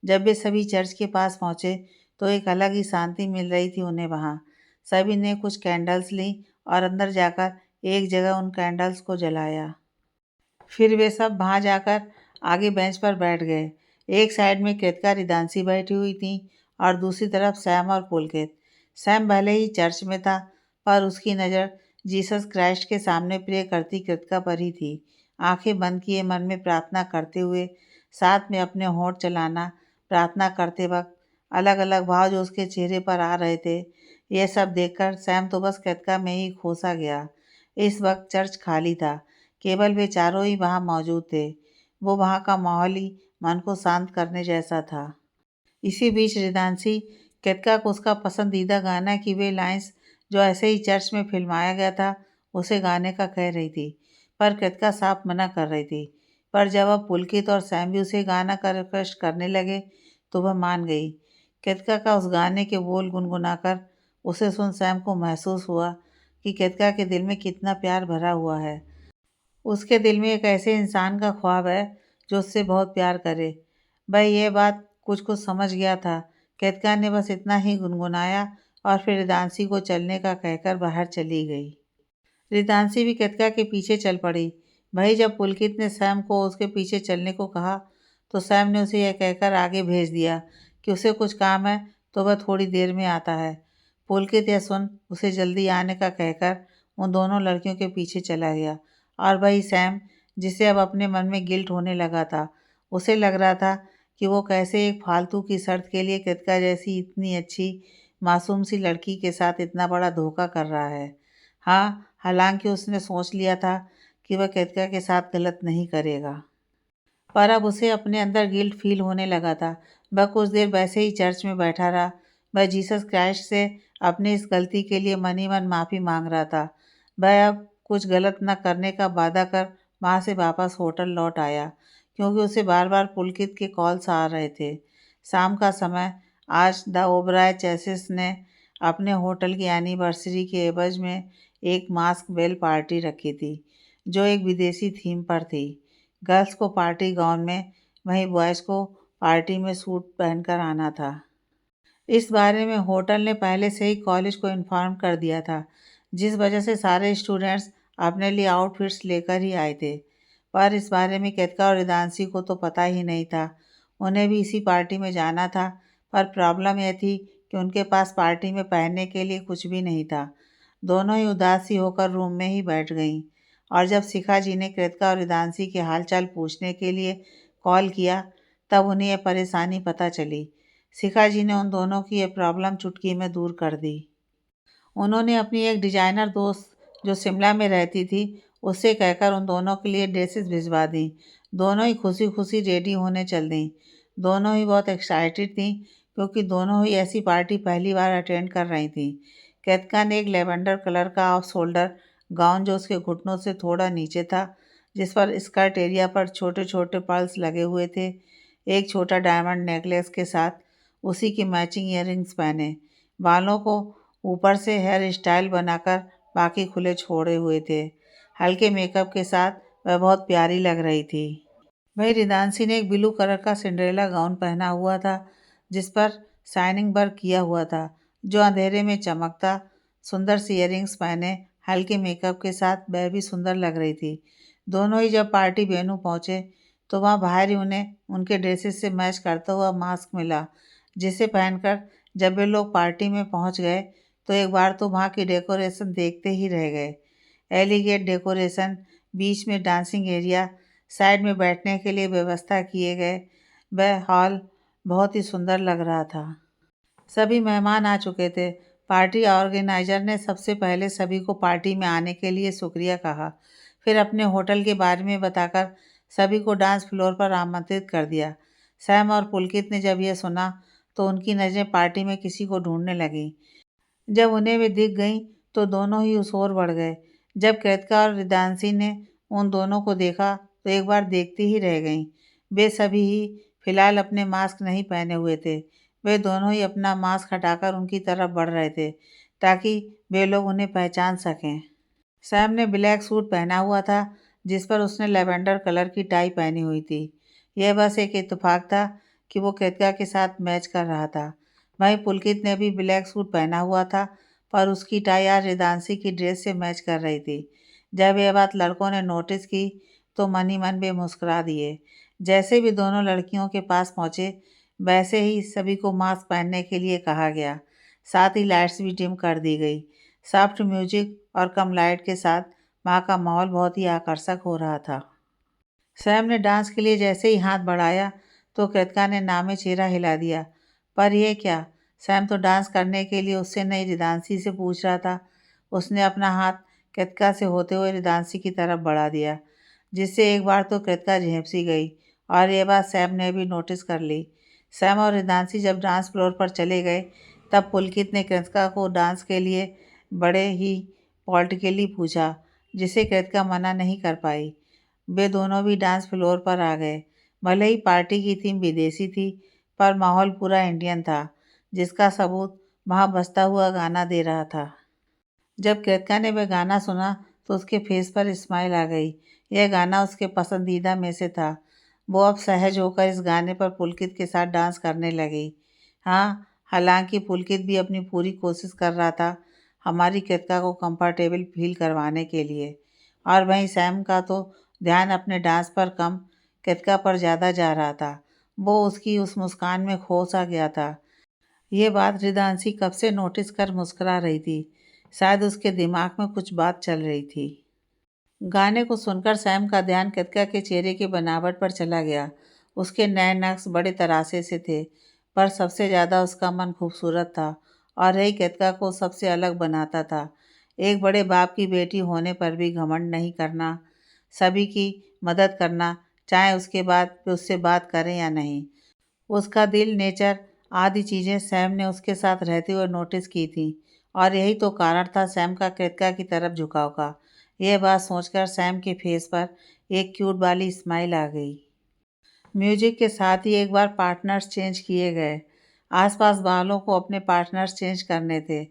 जब वे सभी चर्च के पास पहुँचे, तो एक अलग ही शांति मिल रही थी उन्हें वहाँ। सभी ने कुछ कैंडल्स लीं और अंदर जाकर एक जगह उन कैंडल्स को जलाया। फिर वे सब वहाँ जाकर आगे बेंच पर बैठ गए। एक साइड में कृतिका रिदांशी बैठी हुई थी और दूसरी तरफ सैम और पुलकित। सैम भले ही चर्च में था, पर उसकी नज़र जीसस क्राइस्ट के सामने प्रे करती कृतिका पर ही थी। आंखें बंद किए मन में प्रार्थना करते हुए, साथ में अपने होंठ चलाना। प्रार्थना करते वक्त अलग अलग भाव जो उसके चेहरे पर आ रहे थे, यह सब देखकर सैम तो बस कृतिका में ही खो सा गया। इस वक्त चर्च खाली था, केवल वे चारों ही वहाँ मौजूद थे। वो वहाँ का माहौल ही मन को शांत करने जैसा था। इसी बीच रिदांशी कृतिका को उसका पसंदीदा गाना की वे लाइंस जो ऐसे ही चर्च में फिल्माया गया था, उसे गाने का कह रही थी, पर कृतिका साफ मना कर रही थी। पर जब अब पुलकित और सैम भी उसे गाना का रिक्वेस्ट करने लगे, तो वह मान गई। कृतिका का उस गाने के बोल गुनगुनाकर उसे सुन सैम को महसूस हुआ कि कृतिका के दिल में कितना प्यार भरा हुआ है। उसके दिल में एक ऐसे इंसान का ख्वाब है जो उससे बहुत प्यार करे। वह यह बात कुछ कुछ समझ गया था। कृतिका ने बस इतना ही गुनगुनाया और फिर रिदांशी को चलने का कहकर बाहर चली गई। रिदांशी भी कृतिका के पीछे चल पड़ी। भाई जब पुलकित ने सैम को उसके पीछे चलने को कहा, तो सैम ने उसे यह कहकर आगे भेज दिया कि उसे कुछ काम है, तो वह थोड़ी देर में आता है। पुलकित यह सुन उसे जल्दी आने का कहकर उन दोनों लड़कियों के पीछे चला गया। और वही सैम, जिसे अब अपने मन में गिल्ट होने लगा था, उसे लग रहा था कि वो कैसे एक फालतू की शर्त के लिए कृतिका जैसी इतनी अच्छी मासूम सी लड़की के साथ इतना बड़ा धोखा कर रहा है। हाँ, हालांकि उसने सोच लिया था कि वह कृतिका के साथ गलत नहीं करेगा, पर अब उसे अपने अंदर गिल्ट फील होने लगा था। वह कुछ देर वैसे ही चर्च में बैठा रहा। वह जीसस क्राइस्ट से अपनी इस गलती के लिए मन ही मन माफ़ी मांग रहा था। वह अब कुछ गलत न करने का वादा कर वहाँ से वापस होटल लौट आया, क्योंकि उसे बार बार पुलकित के कॉल्स आ रहे थे। शाम का समय। आज द ओबराय चैसिस ने अपने होटल की एनिवर्सरी के एवज में एक मास्क बेल पार्टी रखी थी, जो एक विदेशी थीम पर थी। गर्ल्स को पार्टी गाउन में, वहीं बॉयज़ को पार्टी में सूट पहनकर आना था। इस बारे में होटल ने पहले से ही कॉलेज को इन्फॉर्म कर दिया था, जिस वजह से सारे स्टूडेंट्स अपने लिए आउटफिट्स लेकर ही आए थे। पर इस बारे में कृतिका और रिदांशी को तो पता ही नहीं था। उन्हें भी इसी पार्टी में जाना था, पर प्रॉब्लम यह थी कि उनके पास पार्टी में पहनने के लिए कुछ भी नहीं था। दोनों ही उदास सी होकर रूम में ही बैठ गईं। और जब शिखा जी ने कृतिका और रिदांशी के हालचाल पूछने के लिए कॉल किया, तब उन्हें यह परेशानी पता चली। शिखा जी ने उन दोनों की ये प्रॉब्लम चुटकी में दूर कर दी। उन्होंने अपनी एक डिजाइनर दोस्त जो शिमला में रहती थी, उससे कहकर उन दोनों के लिए ड्रेसेस भिजवा दी। दोनों ही खुशी खुशी रेडी होने चल दी। दोनों ही बहुत एक्साइटेड थी, क्योंकि दोनों ही ऐसी पार्टी पहली बार अटेंड कर रही थी। कृतिका ने एक लेवेंडर कलर का ऑफ शोल्डर गाउन जो उसके घुटनों से थोड़ा नीचे था, जिस पर स्कर्ट एरिया पर छोटे छोटे पर्ल्स लगे हुए थे, एक छोटा डायमंड नेकलेस के साथ उसी की मैचिंग ईयररिंग्स पहने। बालों को ऊपर से हेयर स्टाइल बनाकर बाकी खुले छोड़े हुए थे। हल्के मेकअप के साथ वह बहुत प्यारी लग रही थी। वहीं रिदांशी ने एक ब्लू कलर का सिंड्रेला गाउन पहना हुआ था, जिस पर शाइनिंग वर्क किया हुआ था, जो अंधेरे में चमकता। सुंदर सी ईयररिंग्स पहने हल्के मेकअप के साथ वह भी सुंदर लग रही थी। दोनों ही जब पार्टी वेन्यू पहुंचे, तो वहाँ बाहर ही उन्हें उनके ड्रेसेस से मैच करता हुआ मास्क मिला, जिसे पहनकर जब वे लोग पार्टी में पहुंच गए, तो एक बार तो वहाँ की डेकोरेशन देखते ही रह गए। एलिगेट डेकोरेशन, बीच में डांसिंग एरिया, साइड में बैठने के लिए व्यवस्था किए गए। वह हॉल बहुत ही सुंदर लग रहा था। सभी मेहमान आ चुके थे। पार्टी ऑर्गेनाइजर ने सबसे पहले सभी को पार्टी में आने के लिए शुक्रिया कहा। फिर अपने होटल के बारे में बताकर सभी को डांस फ्लोर पर आमंत्रित कर दिया। सैम और पुलकित ने जब यह सुना, तो उनकी नज़रें पार्टी में किसी को ढूंढने लगीं। जब उन्हें वे दिख गईं, तो दोनों ही उस ओर बढ़ गए। जब कृतिका और रिदांशी ने उन दोनों को देखा, तो एक बार देखती ही रह गईं। वे सभी ही फिलहाल अपने मास्क नहीं पहने हुए थे। वे दोनों ही अपना मास्क हटाकर उनकी तरफ बढ़ रहे थे, ताकि वे लोग उन्हें पहचान सकें। सैम ने ब्लैक सूट पहना हुआ था, जिस पर उसने लेवेंडर कलर की टाई पहनी हुई थी। यह बस एक इत्तेफाक था कि वो कृतिका के साथ मैच कर रहा था। वहीं पुलकित ने भी ब्लैक सूट पहना हुआ था, पर उसकी टाई आज रिदांशी की ड्रेस से मैच कर रही थी। जब यह बात लड़कों ने नोटिस की तो मन ही मन वे मुस्कुरा दिए। जैसे भी दोनों लड़कियों के पास पहुंचे, वैसे ही सभी को मास्क पहनने के लिए कहा गया। साथ ही लाइट्स भी डिम कर दी गई। सॉफ्ट म्यूजिक और कम लाइट के साथ वहाँ का माहौल बहुत ही आकर्षक हो रहा था। सैम ने डांस के लिए जैसे ही हाथ बढ़ाया तो कृतिका ने नामे चेहरा हिला दिया। पर यह क्या? सैम तो डांस करने के लिए उससे नहीं, रिदांशी से पूछ रहा था। उसने अपना हाथ कृतिका से होते हुए रिदांशी की तरफ बढ़ा दिया, जिससे एक बार तो कृतिका झेंप सी गई। और यह बात सैम ने भी नोटिस कर ली। सैम और रिदांशी जब डांस फ्लोर पर चले गए, तब पुलकित ने कृतिका को डांस के लिए बड़े ही पॉलिटिकली पूछा, जिसे कृतिका मना नहीं कर पाई। वे दोनों भी डांस फ्लोर पर आ गए। भले ही पार्टी की थीम विदेशी थी, पर माहौल पूरा इंडियन था, जिसका सबूत वहाँ बजता हुआ गाना दे रहा था। जब कृतिका ने वह गाना सुना तो उसके फेस पर स्माइल आ गई। यह गाना उसके पसंदीदा में से था। वो अब सहज होकर इस गाने पर पुलकित के साथ डांस करने लगी। हाँ, हालांकि पुलकित भी अपनी पूरी कोशिश कर रहा था हमारी कृतिका को कंफर्टेबल फील करवाने के लिए। और वहीं सैम का तो ध्यान अपने डांस पर कम, कृतिका पर ज़्यादा जा रहा था। वो उसकी उस मुस्कान में खो सा गया था। ये बात रिदांशी कब से नोटिस कर मुस्कुरा रही थी। शायद उसके दिमाग में कुछ बात चल रही थी। गाने को सुनकर सैम का ध्यान कृतिका के चेहरे की बनावट पर चला गया। उसके नए नक्श बड़े तरासे से थे, पर सबसे ज़्यादा उसका मन खूबसूरत था और यही कृतिका को सबसे अलग बनाता था। एक बड़े बाप की बेटी होने पर भी घमंड नहीं करना, सभी की मदद करना, चाहे उसके बाद वे उससे बात करें या नहीं। उसका दिल, नेचर आदि चीज़ें सैम ने उसके साथ रहते हुए नोटिस की थी, और यही तो कारण था सैम का कृतिका की तरफ झुकाव का। यह बात सोचकर सैम के फेस पर एक क्यूट वाली स्माइल आ गई। म्यूजिक के साथ ही एक बार पार्टनर्स चेंज किए गए। आसपास वालों को अपने पार्टनर्स चेंज करने थे।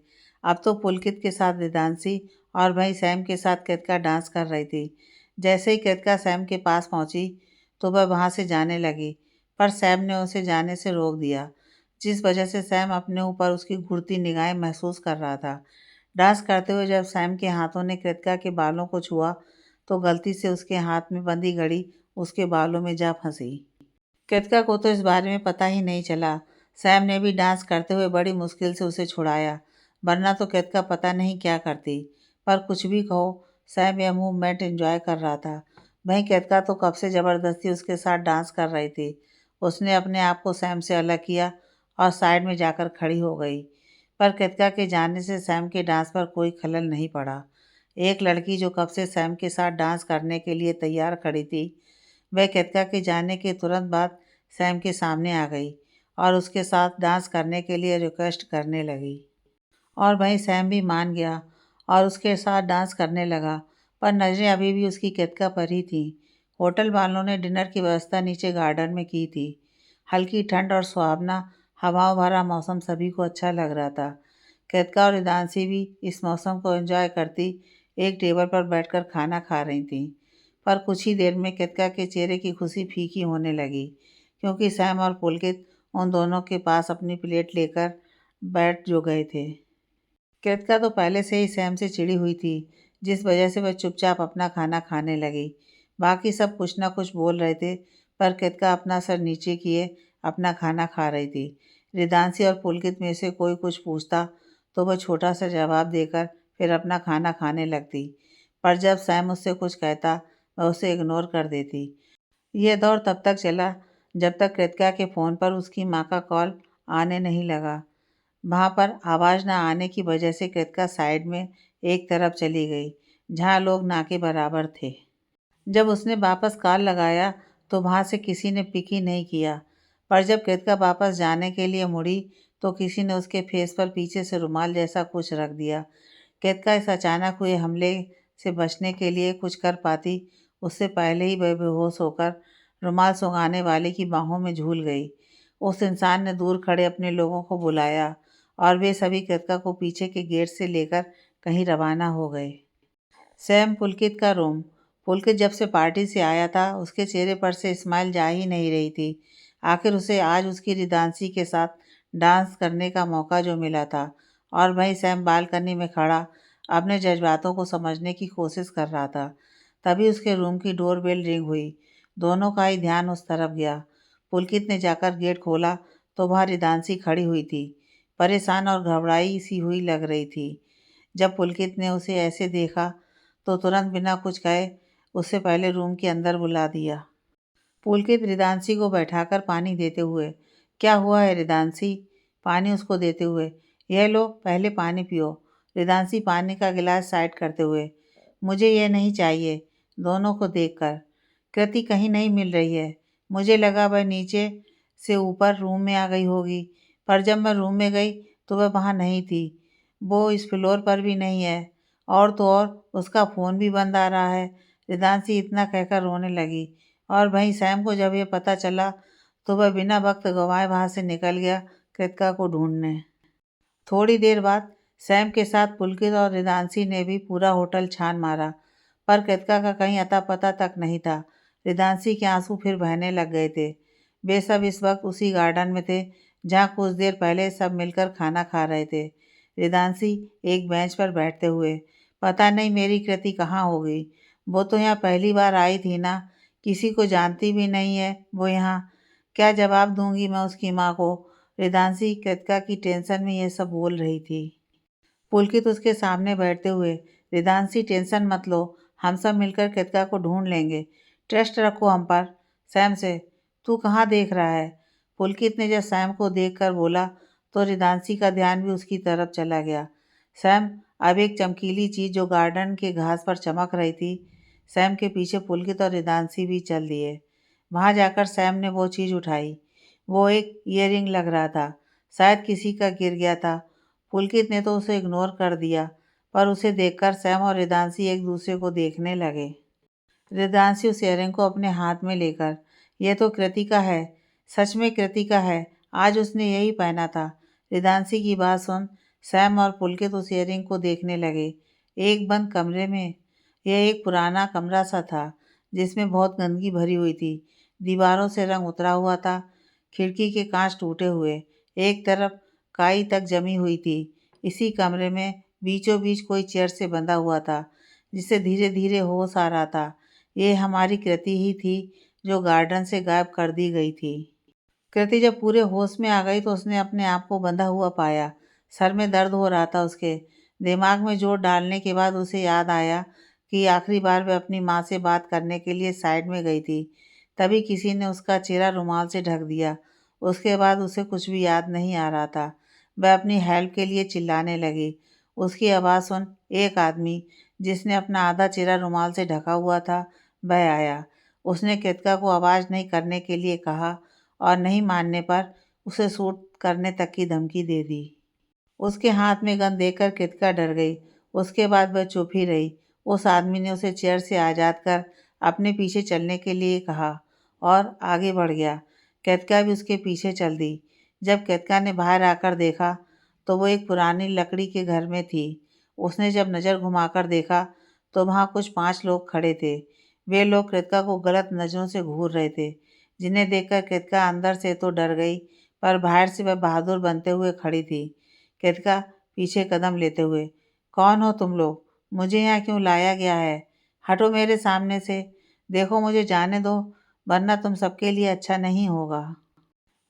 अब तो पुलकित के साथ रिदांशी और वहीं सैम के साथ कृतिका डांस कर रही थी। जैसे ही कृतिका सैम के पास पहुंची तो वह वहां से जाने लगी, पर सैम ने उसे जाने से रोक दिया, जिस वजह से सैम अपने ऊपर उसकी घूरती निगाहें महसूस कर रहा था। डांस करते हुए जब सैम के हाथों ने कृतिका के बालों को छुआ तो गलती से उसके हाथ में बंधी घड़ी उसके बालों में जा फंसी। कृतिका को तो इस बारे में पता ही नहीं चला। सैम ने भी डांस करते हुए बड़ी मुश्किल से उसे छुड़ाया, वरना तो कृतिका पता नहीं क्या करती। पर कुछ भी कहो, सैम यह मूवमेंट एंजॉय कर रहा था। वहीं कृतिका तो कब से ज़बरदस्ती उसके साथ डांस कर रही थी। उसने अपने आप को सैम से अलग किया और साइड में जाकर खड़ी हो गई। पर कृतिका के जाने से सैम के डांस पर कोई खलल नहीं पड़ा। एक लड़की जो कब से सैम के साथ डांस करने के लिए तैयार खड़ी थी, वह कृतिका के जाने के तुरंत बाद सैम के सामने आ गई और उसके साथ डांस करने के लिए रिक्वेस्ट करने लगी। और वहीं सैम भी मान गया और उसके साथ डांस करने लगा, पर नज़रें अभी भी उसकी कृतिका पर ही थीं। होटल वालों ने डिनर की व्यवस्था नीचे गार्डन में की थी। हल्की ठंड और सुहावना हवाओं भरा मौसम सभी को अच्छा लग रहा था। कृतिका और रिदांशी भी इस मौसम को एंजॉय करती एक टेबल पर बैठकर खाना खा रही थीं। पर कुछ ही देर में कृतिका के चेहरे की खुशी फीकी होने लगी, क्योंकि सैम और पुलकित उन दोनों के पास अपनी प्लेट लेकर बैठ जो गए थे। कृतिका तो पहले से ही सैम से चिढ़ी हुई थी, जिस वजह से वह चुपचाप अपना खाना खाने लगी। बाकी सब कुछ ना कुछ बोल रहे थे, पर कृतिका अपना सर नीचे किए अपना खाना खा रही थी। रिदांशी और पुलकित में से कोई कुछ पूछता तो वह छोटा सा जवाब देकर फिर अपना खाना खाने लगती, पर जब सैम उससे कुछ कहता वह उसे इग्नोर कर देती। यह दौर तब तक चला जब तक कृतिका के फ़ोन पर उसकी माँ का कॉल आने नहीं लगा। वहाँ पर आवाज़ न आने की वजह से कृतिका साइड में एक तरफ चली गई, जहाँ लोग ना के बराबर थे। जब उसने वापस कॉल लगाया तो वहाँ से किसी ने पिक ही नहीं किया, पर जब कृतिका वापस जाने के लिए मुड़ी तो किसी ने उसके फेस पर पीछे से रुमाल जैसा कुछ रख दिया। कृतिका इस अचानक हुए हमले से बचने के लिए कुछ कर पाती, उससे पहले ही वह बेहोश होकर रुमाल सुंघाने वाले की बाहों में झूल गई। उस इंसान ने दूर खड़े अपने लोगों को बुलाया और वे सभी कृतिका को पीछे के गेट से लेकर कहीं रवाना हो गए। सैम पुलकित का रूम। पुलकित जब से पार्टी से आया था उसके चेहरे पर से स्माइल जा ही नहीं रही थी। आखिर उसे आज उसकी रिदांशी के साथ डांस करने का मौका जो मिला था, और वहीं सैम बालकनी में खड़ा अपने जज्बातों को समझने की कोशिश कर रहा था। तभी उसके रूम की डोरबेल रिंग हुई। दोनों का ही ध्यान उस तरफ गया। पुलकित ने जाकर गेट खोला तो वहाँ रिदांशी खड़ी हुई थी, परेशान और घबराई सी हुई लग रही थी। जब पुलकित ने उसे ऐसे देखा तो तुरंत बिना कुछ कहे उससे पहले रूम के अंदर बुला दिया। पुलकित रिदांशी को बैठाकर पानी देते हुए, क्या हुआ है रिदांशी? पानी उसको देते हुए, यह लो पहले पानी पियो। रिदांशी पानी का गिलास साइड करते हुए, मुझे यह नहीं चाहिए। दोनों को देखकर, कृति कहीं नहीं मिल रही है। मुझे लगा वह नीचे से ऊपर रूम में आ गई होगी, पर जब मैं रूम में गई तो वह वहाँ नहीं थी। वो इस फ्लोर पर भी नहीं है, और तो और उसका फ़ोन भी बंद आ रहा है। रिदांशी इतना कहकर रोने लगी। और वहीं सैम को जब यह पता चला तो वह बिना वक्त गंवाए वहाँ से निकल गया कृतिका को ढूंढने। थोड़ी देर बाद सैम के साथ पुलकित और रिदांशी ने भी पूरा होटल छान मारा, पर कृतिका का कहीं अता पता तक नहीं था। रिदांशी के आंसू फिर बहने लग गए थे। वे सब इस वक्त उसी गार्डन में थे जहाँ कुछ देर पहले सब मिलकर खाना खा रहे थे। रिदांशी एक बेंच पर बैठते हुए, पता नहीं मेरी कृति कहाँ हो गई। वो तो यहाँ पहली बार आई थी ना, किसी को जानती भी नहीं है वो यहाँ। क्या जवाब दूंगी मैं उसकी माँ को? रिदांशी कृतिका की टेंशन में ये सब बोल रही थी। पुलकित उसके सामने बैठते हुए, रिदांशी टेंशन मत लो, हम सब मिलकर कृतिका को ढूंढ लेंगे, ट्रस्ट रखो हम पर। सैम से, तू कहाँ देख रहा है? पुलकित ने जब सैम को देखकर बोला तो रिदांशी का ध्यान भी उसकी तरफ चला गया। सैम, अब एक चमकीली चीज़ जो गार्डन के घास पर चमक रही थी। सैम के पीछे पुलकित और रिदांशी भी चल दिए। वहाँ जाकर सैम ने वो चीज़ उठाई। वो एक ईयररिंग लग रहा था, शायद किसी का गिर गया था। पुलकित ने तो उसे इग्नोर कर दिया, पर उसे देखकर सैम और रिदांशी एक दूसरे को देखने लगे। रिदांशी उस ईयररिंग को अपने हाथ में लेकर, यह तो कृति का है, सच में कृति का है, आज उसने यही पहना था। रिदांशी की बात सुन सैम और पुलकित उस ईयररिंग को देखने लगे। एक बंद कमरे में, यह एक पुराना कमरा सा था जिसमें बहुत गंदगी भरी हुई थी। दीवारों से रंग उतरा हुआ था, खिड़की के कांच टूटे हुए, एक तरफ काई तक जमी हुई थी। इसी कमरे में बीचों बीच कोई चेयर से बंधा हुआ था जिसे धीरे धीरे होश आ रहा था। ये हमारी कृति ही थी जो गार्डन से गायब कर दी गई थी। कृति जब पूरे होश में आ गई तो उसने अपने आप को बंधा हुआ पाया। सर में दर्द हो रहा था उसके। दिमाग में जोर डालने के बाद उसे याद आया कि आखिरी बार वह अपनी माँ से बात करने के लिए साइड में गई थी। तभी किसी ने उसका चेहरा रुमाल से ढक दिया। उसके बाद उसे कुछ भी याद नहीं आ रहा था। वह अपनी हेल्प के लिए चिल्लाने लगी। उसकी आवाज़ सुन एक आदमी, जिसने अपना आधा चेहरा रुमाल से ढका हुआ था, वह आया। उसने कृतिका को आवाज़ नहीं करने के लिए कहा और नहीं मानने पर उसे शूट करने तक की धमकी दे दी। उसके हाथ में गन देखकर कृतिका डर गई। उसके बाद वह चुप ही रही। उस आदमी ने उसे चेयर से आज़ाद कर अपने पीछे चलने के लिए कहा और आगे बढ़ गया। कृतिका भी उसके पीछे चल दी। जब कृतिका ने बाहर आकर देखा तो वो एक पुरानी लकड़ी के घर में थी। उसने जब नज़र घुमाकर देखा तो वहाँ कुछ 5 लोग खड़े थे। वे लोग कृतिका को गलत नज़रों से घूर रहे थे, जिन्हें देखकर कृतिका अंदर से तो डर गई, पर बाहर से वह बहादुर बनते हुए खड़ी थी। कृतिका पीछे कदम लेते हुए, कौन हो तुम लोग? मुझे यहाँ क्यों लाया गया है? हटो मेरे सामने से। देखो मुझे जाने दो, वरना तुम सबके लिए अच्छा नहीं होगा।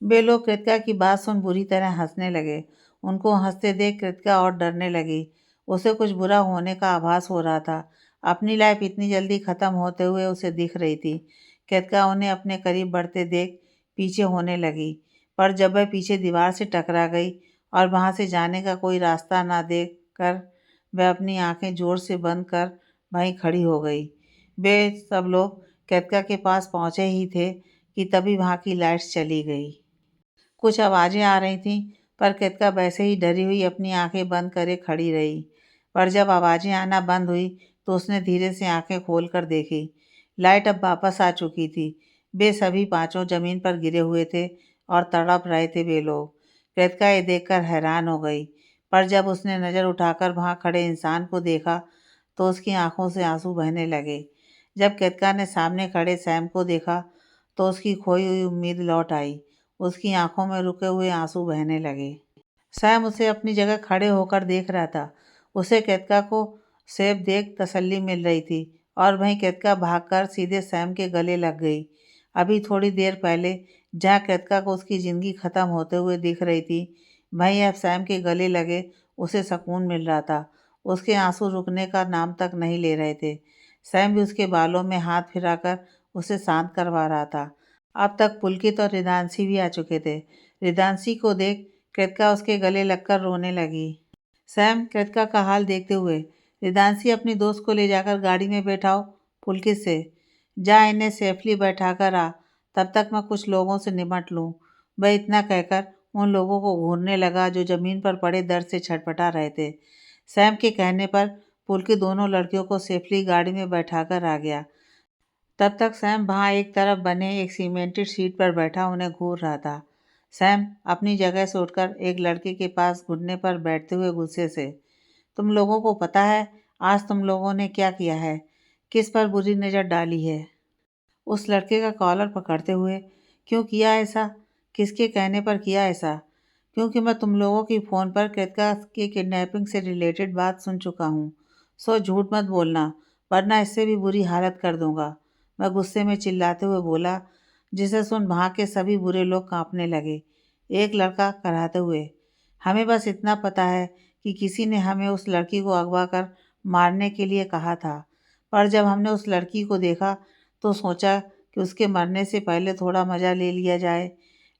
वे लोग कृतिका की बात सुन बुरी तरह हंसने लगे। उनको हंसते देख कृतिका और डरने लगी। उसे कुछ बुरा होने का आभास हो रहा था। अपनी लाइफ इतनी जल्दी ख़त्म होते हुए उसे दिख रही थी। कृतिका उन्हें अपने करीब बढ़ते देख पीछे होने लगी, पर जब वह पीछे दीवार से टकरा गई और वहाँ से जाने का कोई रास्ता ना देख कर वह अपनी आंखें ज़ोर से बंद कर वहीं खड़ी हो गई। वे सब लोग कृतिका के पास पहुँचे ही थे कि तभी वहाँ की लाइट्स चली गई। कुछ आवाज़ें आ रही थीं, पर कृतिका वैसे ही डरी हुई अपनी आंखें बंद करे खड़ी रही। पर जब आवाज़ें आना बंद हुई तो उसने धीरे से आंखें खोल कर देखी। लाइट अब वापस आ चुकी थी। वे सभी पांचों ज़मीन पर गिरे हुए थे और तड़प रहे थे वे लोग। कृतिका ये देखकर हैरान हो गई, पर जब उसने नज़र उठाकर वहाँ खड़े इंसान को देखा तो उसकी आंखों से आंसू बहने लगे। जब कृतिका ने सामने खड़े सैम को देखा तो उसकी खोई हुई उम्मीद लौट आई। उसकी आंखों में रुके हुए आंसू बहने लगे। सैम उसे अपनी जगह खड़े होकर देख रहा था। उसे केतका को सेब देख तसल्ली मिल रही थी और वहीं केतका भागकर सीधे सैम के गले लग गई। अभी थोड़ी देर पहले जहाँ केतका को उसकी ज़िंदगी ख़त्म होते हुए दिख रही थी, वहीं अब सैम के गले लगे उसे सुकून मिल रहा था। उसके आंसू रुकने का नाम तक नहीं ले रहे थे। सैम भी उसके बालों में हाथ फिराकर उसे शांत करवा रहा था। अब तक पुलकित और रिदांशी भी आ चुके थे। रिदांशी को देख कृतिका उसके गले लगकर रोने लगी। सैम कृतिका का हाल देखते हुए, रिदांशी अपनी दोस्त को ले जाकर गाड़ी में बैठाओ, पुलकित से। जा इन्हें सेफली बैठा कर आ, तब तक मैं कुछ लोगों से निपट लूँ। वह इतना कहकर उन लोगों को घूरने लगा जो जमीन पर पड़े दर्द से छटपटा रहे थे। सैम के कहने पर पुलकित दोनों लड़कियों को सेफली गाड़ी में बैठाकर आ गया। तब तक सैम वहाँ एक तरफ बने एक सीमेंटेड सीट पर बैठा उन्हें घूर रहा था। सैम अपनी जगह से उठकर एक लड़के के पास घुटने पर बैठते हुए गुस्से से, तुम लोगों को पता है आज तुम लोगों ने क्या किया है, किस पर बुरी नज़र डाली है? उस लड़के का कॉलर पकड़ते हुए, क्यों किया ऐसा? किसके कहने पर किया ऐसा? क्योंकि मैं तुम लोगों की फ़ोन पर कृतिका की किडनैपिंग से रिलेटेड बात सुन चुका हूँ। सो झूठ मत बोलना, वरना इससे भी बुरी हालत कर दूंगा। मैं गुस्से में चिल्लाते हुए बोला, जिसे सुन वहाँ के सभी बुरे लोग कांपने लगे। एक लड़का कराहते हुए, हमें बस इतना पता है कि किसी ने हमें उस लड़की को अगवा कर मारने के लिए कहा था, पर जब हमने उस लड़की को देखा तो सोचा कि उसके मरने से पहले थोड़ा मज़ा ले लिया जाए।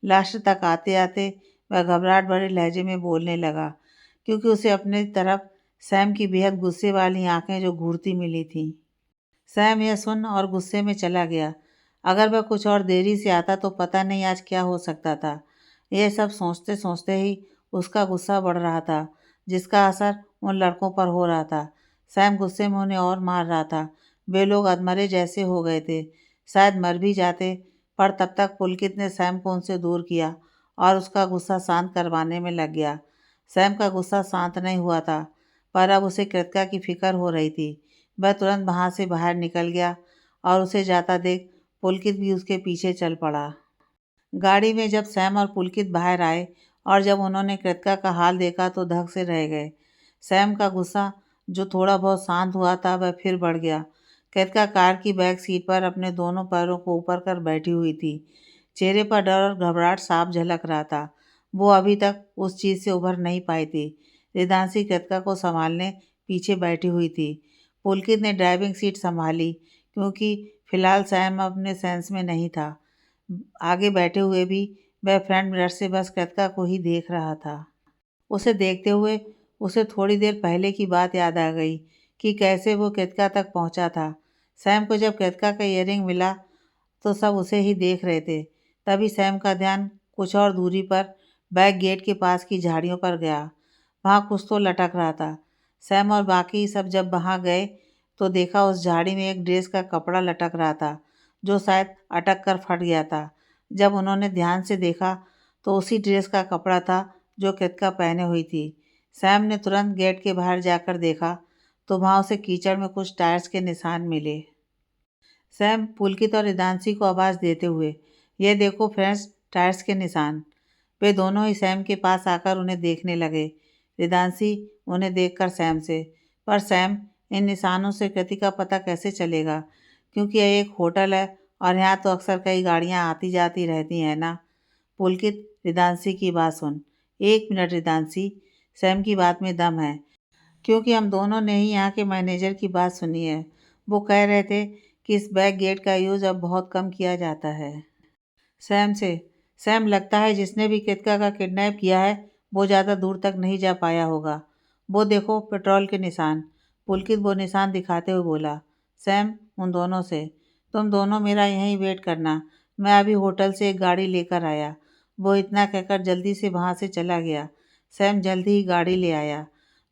लास्ट तक आते आते वह घबराहट भरे लहजे में बोलने लगा, क्योंकि उसे अपनी तरफ सैम की बेहद गुस्से वाली आंखें जो घूरती मिली थीं। सैम यह सुन और गुस्से में चला गया। अगर वह कुछ और देरी से आता तो पता नहीं आज क्या हो सकता था। यह सब सोचते सोचते ही उसका गुस्सा बढ़ रहा था, जिसका असर उन लड़कों पर हो रहा था। सैम गुस्से में उन्हें और मार रहा था। वे लोग अधमरे जैसे हो गए थे, शायद मर भी जाते, पर तब तक पुलकित ने सैम को उनसे दूर किया और उसका गुस्सा शांत करवाने में लग गया। सैम का गुस्सा शांत नहीं हुआ था, पर अब उसे कृतिका की फिक्र हो रही थी। वह तुरंत वहाँ से बाहर निकल गया और उसे जाता देख पुलकित भी उसके पीछे चल पड़ा। गाड़ी में जब सैम और पुलकित बाहर आए और जब उन्होंने कृतिका का हाल देखा तो धक से रह गए। सैम का गुस्सा जो थोड़ा बहुत शांत हुआ था वह फिर बढ़ गया। कृतिका कार की बैक सीट पर अपने दोनों पैरों को ऊपर कर बैठी हुई थी। चेहरे पर डर और घबराहट साफ झलक रहा था। वो अभी तक उस चीज़ से उभर नहीं पाई थी। रिदांशी कृतिका को संभालने पीछे बैठी हुई थी। पुलकित ने ड्राइविंग सीट संभाली, क्योंकि फिलहाल सैम अपने सेंस में नहीं था। आगे बैठे हुए भी वह फ्रंट मिरर से बस कृतिका को ही देख रहा था। उसे देखते हुए उसे थोड़ी देर पहले की बात याद आ गई कि कैसे वो कृतिका तक पहुंचा था। सैम को जब कृतिका का ईयरिंग मिला तो सब उसे ही देख रहे थे। तभी सैम का ध्यान कुछ और दूरी पर बैक गेट के पास की झाड़ियों पर गया। वहाँ कुछ तो लटक रहा था। सैम और बाकी सब जब वहाँ गए तो देखा उस झाड़ी में एक ड्रेस का कपड़ा लटक रहा था, जो शायद अटक कर फट गया था। जब उन्होंने ध्यान से देखा तो उसी ड्रेस का कपड़ा था जो कृतिका पहने हुई थी। सैम ने तुरंत गेट के बाहर जाकर देखा तो वहाँ उसे कीचड़ में कुछ टायर्स के निशान मिले। सैम पुलकित और रिदांशी को आवाज़ देते हुए, ये देखो फ्रेंड्स, टायर्स के निशान। वे दोनों ही सैम के पास आकर उन्हें देखने लगे। रिदांशी उन्हें देखकर सैम से, पर सैम, इन निशानों से कृति का पता कैसे चलेगा, क्योंकि यह एक होटल है और यहाँ तो अक्सर कई गाड़ियाँ आती जाती रहती हैं ना। पुलकित रिदांशी की बात सुन, एक मिनट रिदांशी, सैम की बात में दम है, क्योंकि हम दोनों ने ही यहाँ के मैनेजर की बात सुनी है। वो कह रहे थे कि इस बैक गेट का यूज़ अब बहुत कम किया जाता है। सैम से, सैम, लगता है जिसने भी कृतिका का किडनैप किया है वो ज़्यादा दूर तक नहीं जा पाया होगा। वो देखो पेट्रोल के निशान। पुलकित वो निशान दिखाते हुए बोला। सैम उन दोनों से, तुम दोनों मेरा यहीं वेट करना, मैं अभी होटल से एक गाड़ी लेकर आया। वो इतना कहकर जल्दी से वहाँ से चला गया। सैम जल्दी ही गाड़ी ले आया।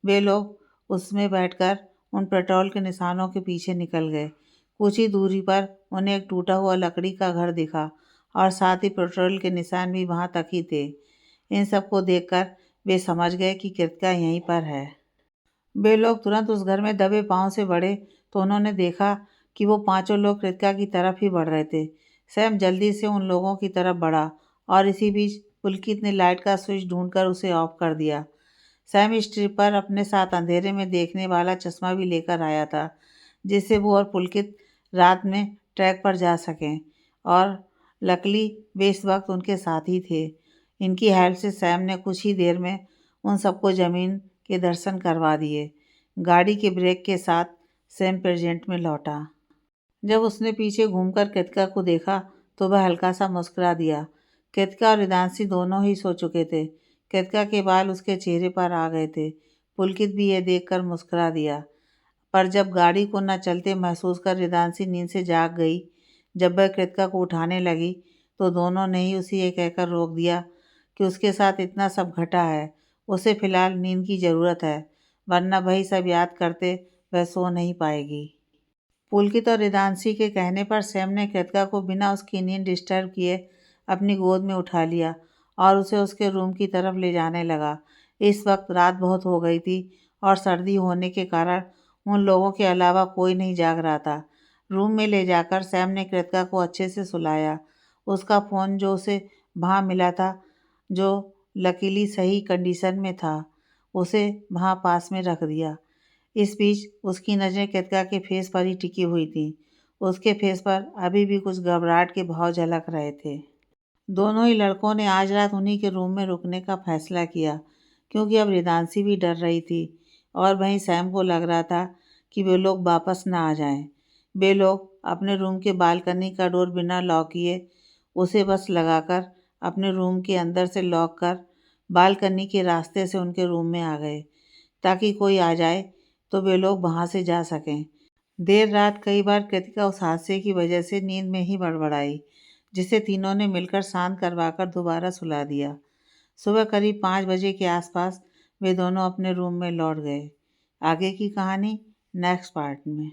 वे लोग उसमें बैठकर उन पेट्रोल के निशानों के पीछे निकल गए। कुछ ही दूरी पर उन्हें एक टूटा हुआ लकड़ी का घर दिखा और साथ ही पेट्रोल के निशान भी वहाँ तक ही थे। इन सबको देखकर वे समझ गए कि कृतिका यहीं पर है। वे लोग तुरंत उस घर में दबे पांव से बढ़े तो उन्होंने देखा कि वो पांचों लोग कृतिका की तरफ ही बढ़ रहे थे। सैम जल्दी से उन लोगों की तरफ बढ़ा और इसी बीच पुलकित ने लाइट का स्विच ढूंढकर उसे ऑफ कर दिया। सैम इस ट्रिप पर अपने साथ अंधेरे में देखने वाला चश्मा भी लेकर आया था, जिससे वो और पुलकित रात में ट्रैक पर जा सकें, और लकली वे इस वक्त उनके साथ ही थे। इनकी हेल्प से सैम ने कुछ ही देर में उन सबको ज़मीन के दर्शन करवा दिए। गाड़ी के ब्रेक के साथ सैम प्रेजेंट में लौटा। जब उसने पीछे घूमकर कृतिका को देखा तो वह हल्का सा मुस्कुरा दिया। कृतिका और रिदांशी दोनों ही सो चुके थे। कृतिका के बाल उसके चेहरे पर आ गए थे। पुलकित भी यह देखकर मुस्कुरा दिया। पर जब गाड़ी को न चलते महसूस कर रिदांशी नींद से जाग गई, जब वह कृतिका को उठाने लगी तो दोनों ने ही उसे ये कहकर रोक दिया कि उसके साथ इतना सब घटा है, उसे फ़िलहाल नींद की ज़रूरत है, वरना वही सब याद करते वह सो नहीं पाएगी। पुलकित और रिदांशी के कहने पर सैम ने कृतिका को बिना उसकी नींद डिस्टर्ब किए अपनी गोद में उठा लिया और उसे उसके रूम की तरफ ले जाने लगा। इस वक्त रात बहुत हो गई थी और सर्दी होने के कारण उन लोगों के अलावा कोई नहीं जाग रहा था। रूम में ले जाकर सैम ने कृतिका को अच्छे से सुलाया। उसका फ़ोन जो उसे वहाँ मिला था, जो लकीली सही कंडीशन में था, उसे वहाँ पास में रख दिया। इस बीच उसकी नज़रें कृतिका के फेस पर ही टिकी हुई थीं। उसके फेस पर अभी भी कुछ घबराहट के भाव झलक रहे थे। दोनों ही लड़कों ने आज रात उन्हीं के रूम में रुकने का फैसला किया, क्योंकि अब रिदांशी भी डर रही थी और वहीं सैम को लग रहा था कि वे लोग वापस ना आ जाएं। वे लोग अपने रूम के बालकनी का डोर बिना लॉक किए उसे बस लगाकर अपने रूम के अंदर से लॉक कर बालकनी के रास्ते से उनके रूम में आ गए, ताकि कोई आ जाए तो वे लोग वहाँ से जा सकें। देर रात कई बार कृतिका उस हादसे की वजह से नींद में ही बड़बड़ाई, जिसे तीनों ने मिलकर शांत करवाकर दोबारा सुला दिया। सुबह करीब 5 बजे के आसपास वे दोनों अपने रूम में लौट गए। आगे की कहानी नेक्स्ट पार्ट में।